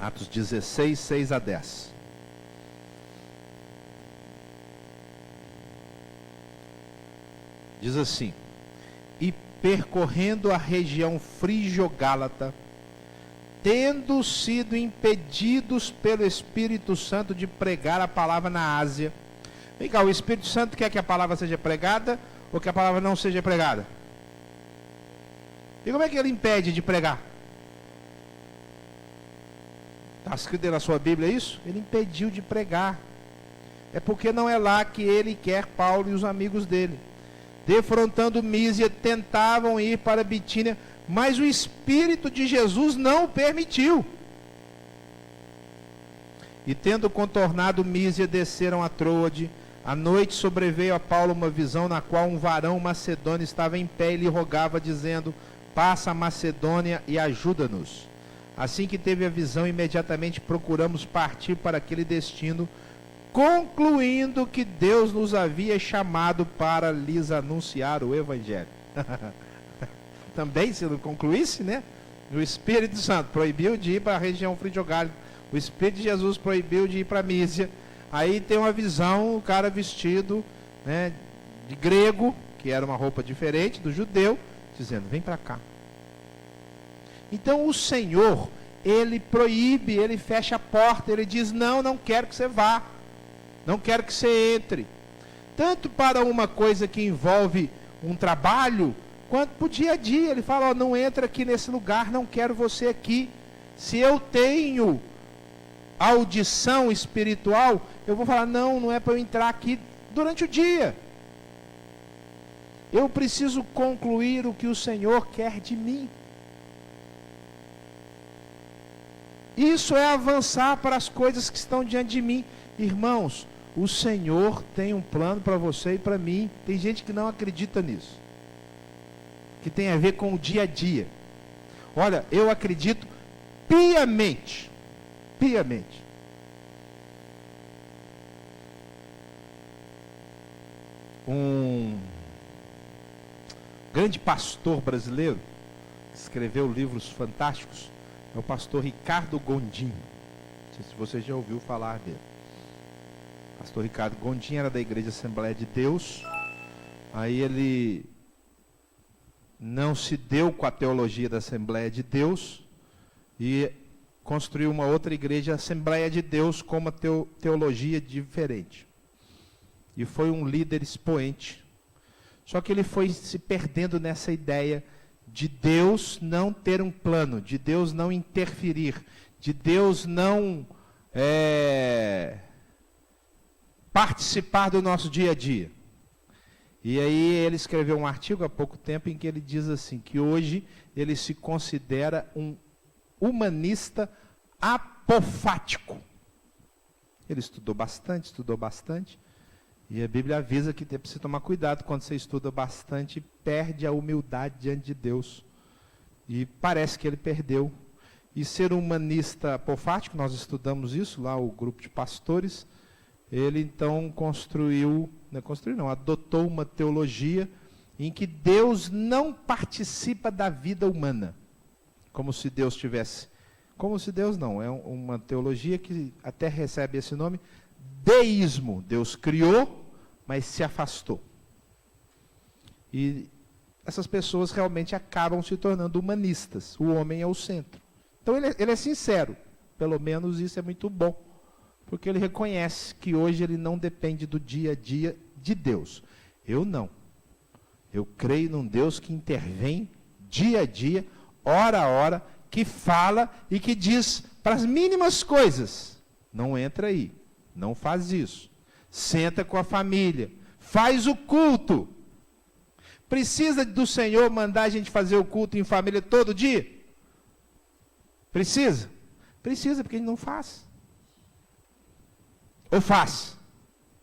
Atos 16, 6 a 10. Diz assim: e percorrendo a região frígio-gálata, tendo sido impedidos pelo Espírito Santo de pregar a palavra na Ásia. Vem cá, o Espírito Santo quer que a palavra seja pregada ou que a palavra não seja pregada? E como é que ele impede de pregar? Está escrito na sua Bíblia isso? Ele impediu de pregar. É porque não é lá que ele quer Paulo e os amigos dele. Defrontando Mísia, tentavam ir para Bitínia, mas o Espírito de Jesus não o permitiu. E tendo contornado Mísia, desceram a Troade. À noite sobreveio a Paulo uma visão na qual um varão macedônio estava em pé e lhe rogava, dizendo: passa a Macedônia e ajuda-nos. Assim que teve a visão, imediatamente procuramos partir para aquele destino, concluindo que Deus nos havia chamado para lhes anunciar o Evangelho. Também, se não concluísse, né? O Espírito Santo proibiu de ir para a região frígio-gálata. O Espírito de Jesus proibiu de ir para a Mísia. Aí tem uma visão, o cara vestido, né, de grego, que era uma roupa diferente do judeu, dizendo: vem para cá. Então o Senhor, ele proíbe, ele fecha a porta, ele diz: não, não quero que você vá, não quero que você entre. Tanto para uma coisa que envolve um trabalho, quanto para o dia a dia. Ele fala: ó, não entra aqui nesse lugar, não quero você aqui. Se eu tenho audição espiritual, eu vou falar: não, não é para eu entrar aqui durante o dia. Eu preciso concluir o que o Senhor quer de mim. Isso é avançar para as coisas que estão diante de mim. Irmãos, o Senhor tem um plano para você e para mim. Tem gente que não acredita nisso, que tem a ver com o dia a dia. Olha, eu acredito piamente, um grande pastor brasileiro, que escreveu livros fantásticos, é o pastor Ricardo Gondim. Não sei se você já ouviu falar dele. Pastor Ricardo Gondim era da Igreja Assembleia de Deus. Aí ele não se deu com a teologia da Assembleia de Deus e construiu uma outra igreja, Assembleia de Deus, com uma teologia diferente. E foi um líder expoente. Só que ele foi se perdendo nessa ideia de Deus não ter um plano, de Deus não interferir, de Deus não participar do nosso dia a dia. E aí ele escreveu um artigo há pouco tempo em que ele diz assim, que hoje ele se considera um humanista apofático. Ele estudou bastante, e a Bíblia avisa que precisa tomar cuidado quando você estuda bastante, perde a humildade diante de Deus. E parece que ele perdeu. E ser humanista apofático, nós estudamos isso lá, o grupo de pastores, ele então adotou uma teologia em que Deus não participa da vida humana, como se Deus tivesse, como se Deus não, é uma teologia que até recebe esse nome, deísmo. Deus criou, mas se afastou. E essas pessoas realmente acabam se tornando humanistas. O homem é o centro. Então ele é sincero, pelo menos isso é muito bom, porque ele reconhece que hoje ele não depende do dia a dia de Deus. Eu não. Eu creio num Deus que intervém dia a dia, hora a hora, que fala e que diz para as mínimas coisas: não entra aí, não faz isso, senta com a família, faz o culto. Precisa do Senhor mandar a gente fazer o culto em família todo dia? Precisa? Precisa, porque a gente não faz. Ou faz?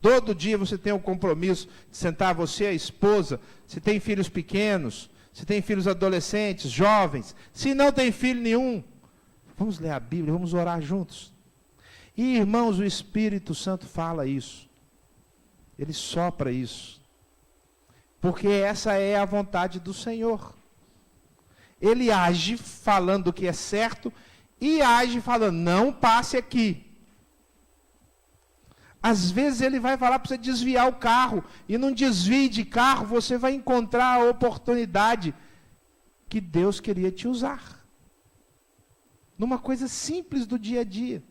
Todo dia você tem o compromisso de sentar você e a esposa, se tem filhos pequenos, se tem filhos adolescentes, jovens, se não tem filho nenhum, vamos ler a Bíblia, vamos orar juntos. E irmãos, o Espírito Santo fala isso, ele sopra isso, porque essa é a vontade do Senhor. Ele age falando o que é certo e age falando, não passe aqui. Às vezes ele vai falar para você desviar o carro, e num desvio de carro você vai encontrar a oportunidade que Deus queria te usar. Numa coisa simples do dia a dia.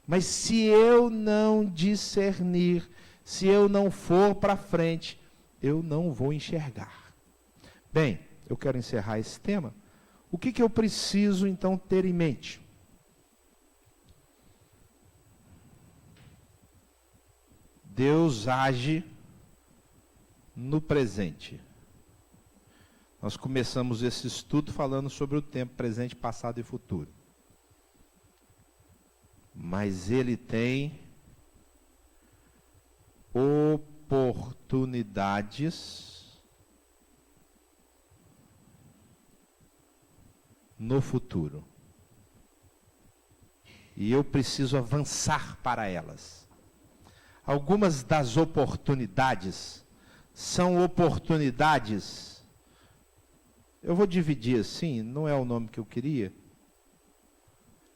Mas se eu não discernir, se eu não for para frente, eu não vou enxergar. Bem, eu quero encerrar esse tema. O que eu preciso então ter em mente? Deus age no presente. Nós começamos esse estudo falando sobre o tempo presente, passado e futuro. Mas Ele tem oportunidades no futuro. E eu preciso avançar para elas. Algumas das oportunidades são oportunidades, eu vou dividir assim, não é o nome que eu queria,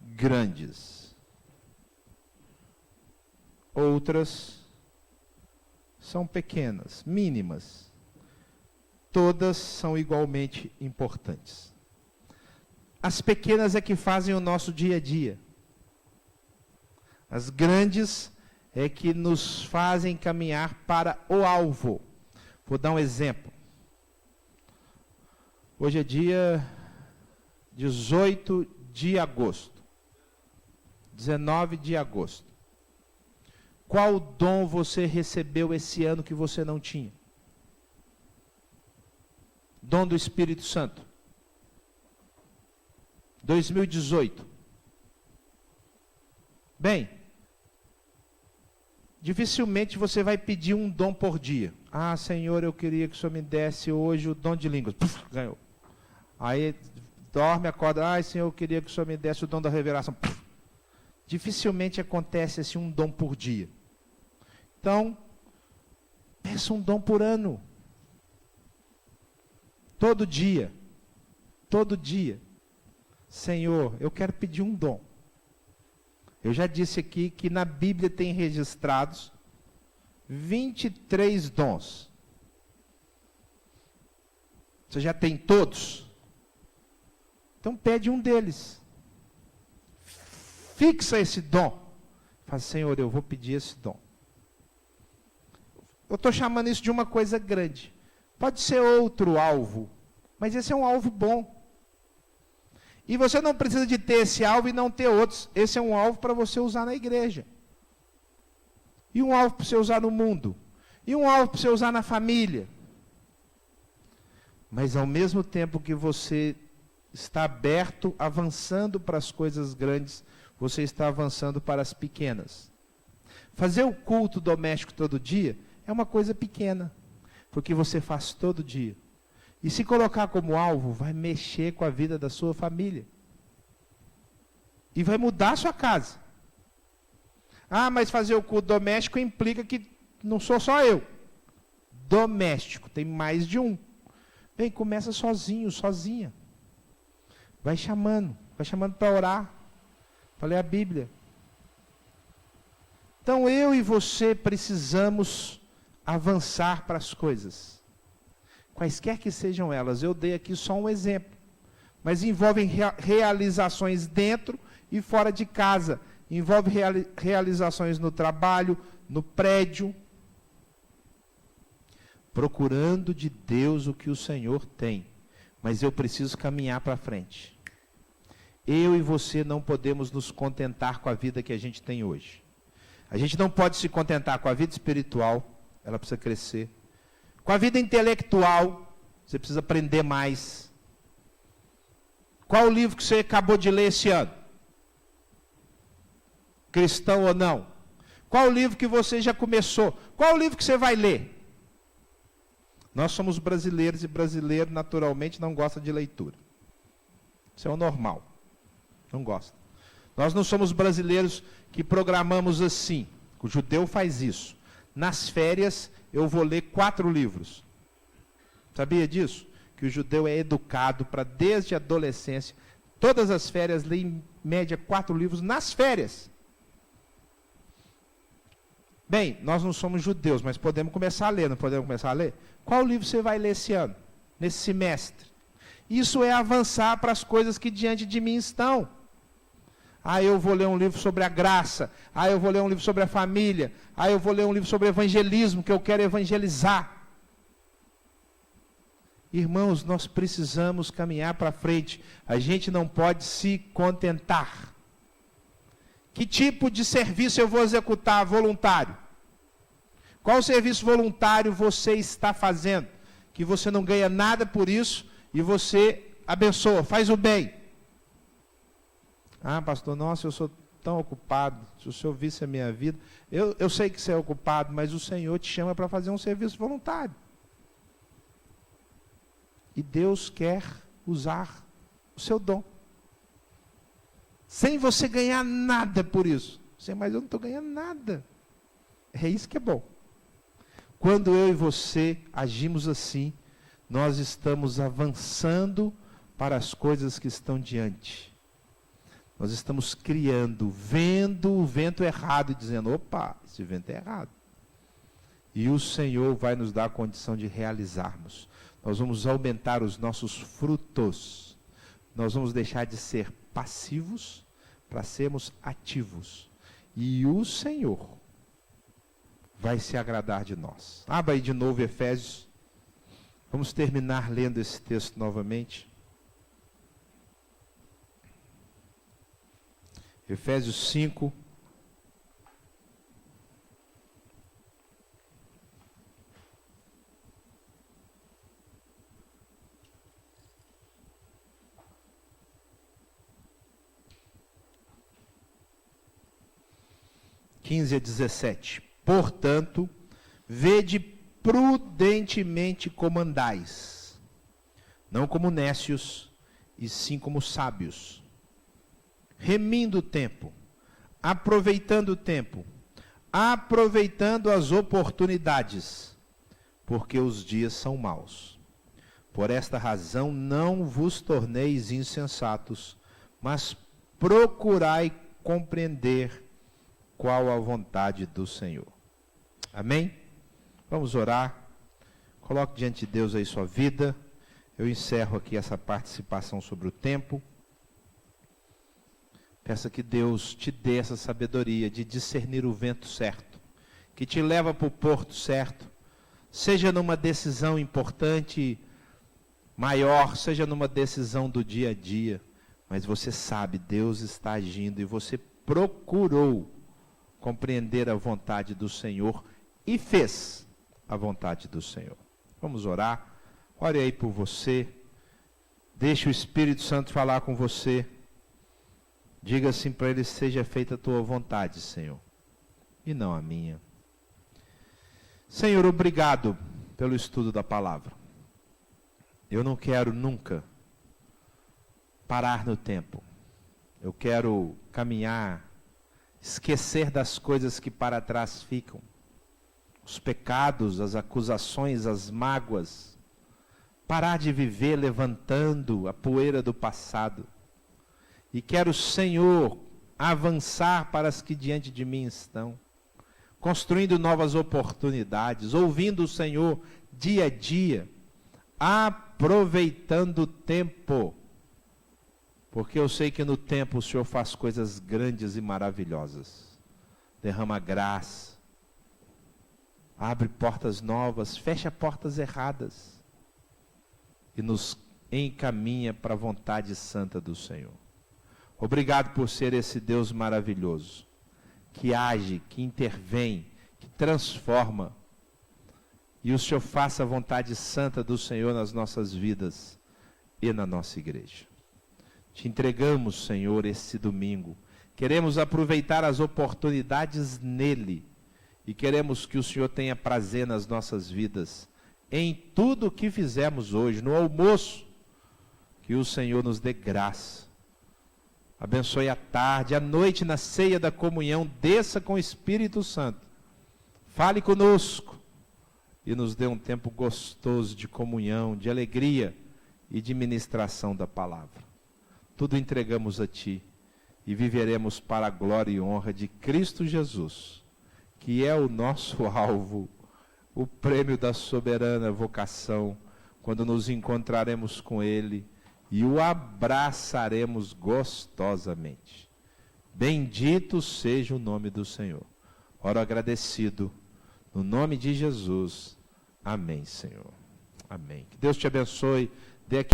grandes. Outras são pequenas, mínimas. Todas são igualmente importantes. As pequenas é que fazem o nosso dia a dia. As grandes é que nos fazem caminhar para o alvo. Vou dar um exemplo. Hoje é dia 18 de agosto. 19 de agosto. Qual dom você recebeu esse ano que você não tinha? Dom do Espírito Santo. 2018. Bem, dificilmente você vai pedir um dom por dia. Ah, Senhor, eu queria que o Senhor me desse hoje o dom de línguas. Puf, ganhou. Aí dorme, acorda. Ah, Senhor, eu queria que o Senhor me desse o dom da revelação. Puf. Dificilmente acontece assim um dom por dia. Então, peça um dom por ano. Todo dia. Todo dia. Senhor, eu quero pedir um dom. Eu já disse aqui que na Bíblia tem registrados 23 dons. Você já tem todos? Então pede um deles. Fixa esse dom. Fala, Senhor, eu vou pedir esse dom. Eu estou chamando isso de uma coisa grande. Pode ser outro alvo, mas esse é um alvo bom. E você não precisa de ter esse alvo e não ter outros. Esse é um alvo para você usar na igreja. E um alvo para você usar no mundo. E um alvo para você usar na família. Mas ao mesmo tempo que você está aberto, avançando para as coisas grandes, você está avançando para as pequenas. Fazer o culto doméstico todo dia é uma coisa pequena, porque você faz todo dia. E se colocar como alvo, vai mexer com a vida da sua família. E vai mudar a sua casa. Ah, mas fazer o culto doméstico implica que não sou só eu. Doméstico, tem mais de um. Bem, começa sozinho, sozinha. Vai chamando para orar, para ler a Bíblia. Então eu e você precisamos avançar para as coisas. Quaisquer que sejam elas, eu dei aqui só um exemplo. Mas envolvem realizações dentro e fora de casa. Envolve realizações no trabalho, no prédio. Procurando de Deus o que o Senhor tem. Mas eu preciso caminhar para frente. Eu e você não podemos nos contentar com a vida que a gente tem hoje. A gente não pode se contentar com a vida espiritual, ela precisa crescer. Com a vida intelectual, você precisa aprender mais. Qual o livro que você acabou de ler esse ano? Cristão ou não? Qual o livro que você já começou? Qual o livro que você vai ler? Nós somos brasileiros e brasileiro naturalmente não gosta de leitura. Isso é o normal. Não gosta. Nós não somos brasileiros que programamos assim. O judeu faz isso. Nas férias eu vou ler 4 livros. Sabia disso? Que o judeu é educado para desde a adolescência, todas as férias, ler em média 4 livros nas férias. Bem, nós não somos judeus, mas podemos começar a ler, não podemos começar a ler? Qual livro você vai ler esse ano, nesse semestre? Isso é avançar para as coisas que diante de mim estão. Ah, eu vou ler um livro sobre a graça. Ah, eu vou ler um livro sobre a família. Ah, eu vou ler um livro sobre evangelismo, que eu quero evangelizar. Irmãos, nós precisamos caminhar para frente. A gente não pode se contentar. Que tipo de serviço eu vou executar voluntário? Qual serviço voluntário você está fazendo? Que você não ganha nada por isso e você abençoa, faz o bem. Ah, pastor, nossa, eu sou tão ocupado. Se o senhor visse a minha vida. Eu sei que você é ocupado, mas o Senhor te chama para fazer um serviço voluntário. E Deus quer usar o seu dom. Sem você ganhar nada por isso. Mas eu não estou ganhando nada. É isso que é bom. Quando eu e você agimos assim, nós estamos avançando para as coisas que estão diante. Nós estamos criando, vendo o vento errado e dizendo, opa, esse vento é errado. E o Senhor vai nos dar a condição de realizarmos. Nós vamos aumentar os nossos frutos. Nós vamos deixar de ser passivos para sermos ativos. E o Senhor vai se agradar de nós. Abra aí de novo Efésios. Vamos terminar lendo esse texto novamente. Efésios 5. (15 a 17). Portanto, vede prudentemente como andais, não como nécios, e sim como sábios, remindo o tempo, aproveitando o tempo, aproveitando as oportunidades, porque os dias são maus. Por esta razão não vos torneis insensatos, mas procurai compreender qual a vontade do Senhor. Amém? Vamos orar. Coloque diante de Deus aí sua vida. Eu encerro aqui essa participação sobre o tempo. Peça que Deus te dê essa sabedoria de discernir o vento certo, que te leva para o porto certo, seja numa decisão importante, maior, seja numa decisão do dia a dia, mas você sabe, Deus está agindo e você procurou compreender a vontade do Senhor e fez a vontade do Senhor. Vamos orar. Ore aí por você. Deixe o Espírito Santo falar com você. Diga assim para ele: seja feita a tua vontade, Senhor, e não a minha. Senhor, obrigado pelo estudo da palavra. eu não quero nunca parar no tempo. Eu quero caminhar, esquecer das coisas que para trás ficam. Os pecados, as acusações, as mágoas. Parar de viver levantando a poeira do passado. E quero, Senhor, avançar para as que diante de mim estão. Construindo novas oportunidades, ouvindo o Senhor dia a dia. Aproveitando o tempo. Porque eu sei que no tempo o Senhor faz coisas grandes e maravilhosas. Derrama graça. Abre portas novas, fecha portas erradas. E nos encaminha para a vontade santa do Senhor. Obrigado por ser esse Deus maravilhoso. Que age, que intervém, que transforma. E o Senhor faça a vontade santa do Senhor nas nossas vidas e na nossa igreja. Te entregamos, Senhor, esse domingo. Queremos aproveitar as oportunidades nele. E queremos que o Senhor tenha prazer nas nossas vidas. Em tudo o que fizemos hoje, no almoço. Que o Senhor nos dê graça. Abençoe a tarde, a noite, na ceia da comunhão. Desça com o Espírito Santo. Fale conosco. E nos dê um tempo gostoso de comunhão, de alegria e de ministração da palavra. Tudo entregamos a Ti e viveremos para a glória e honra de Cristo Jesus, que é o nosso alvo, o prêmio da soberana vocação, quando nos encontraremos com Ele e o abraçaremos gostosamente. Bendito seja o nome do Senhor. Oro agradecido, no nome de Jesus. Amém, Senhor. Amém. Que Deus te abençoe. Dê aqui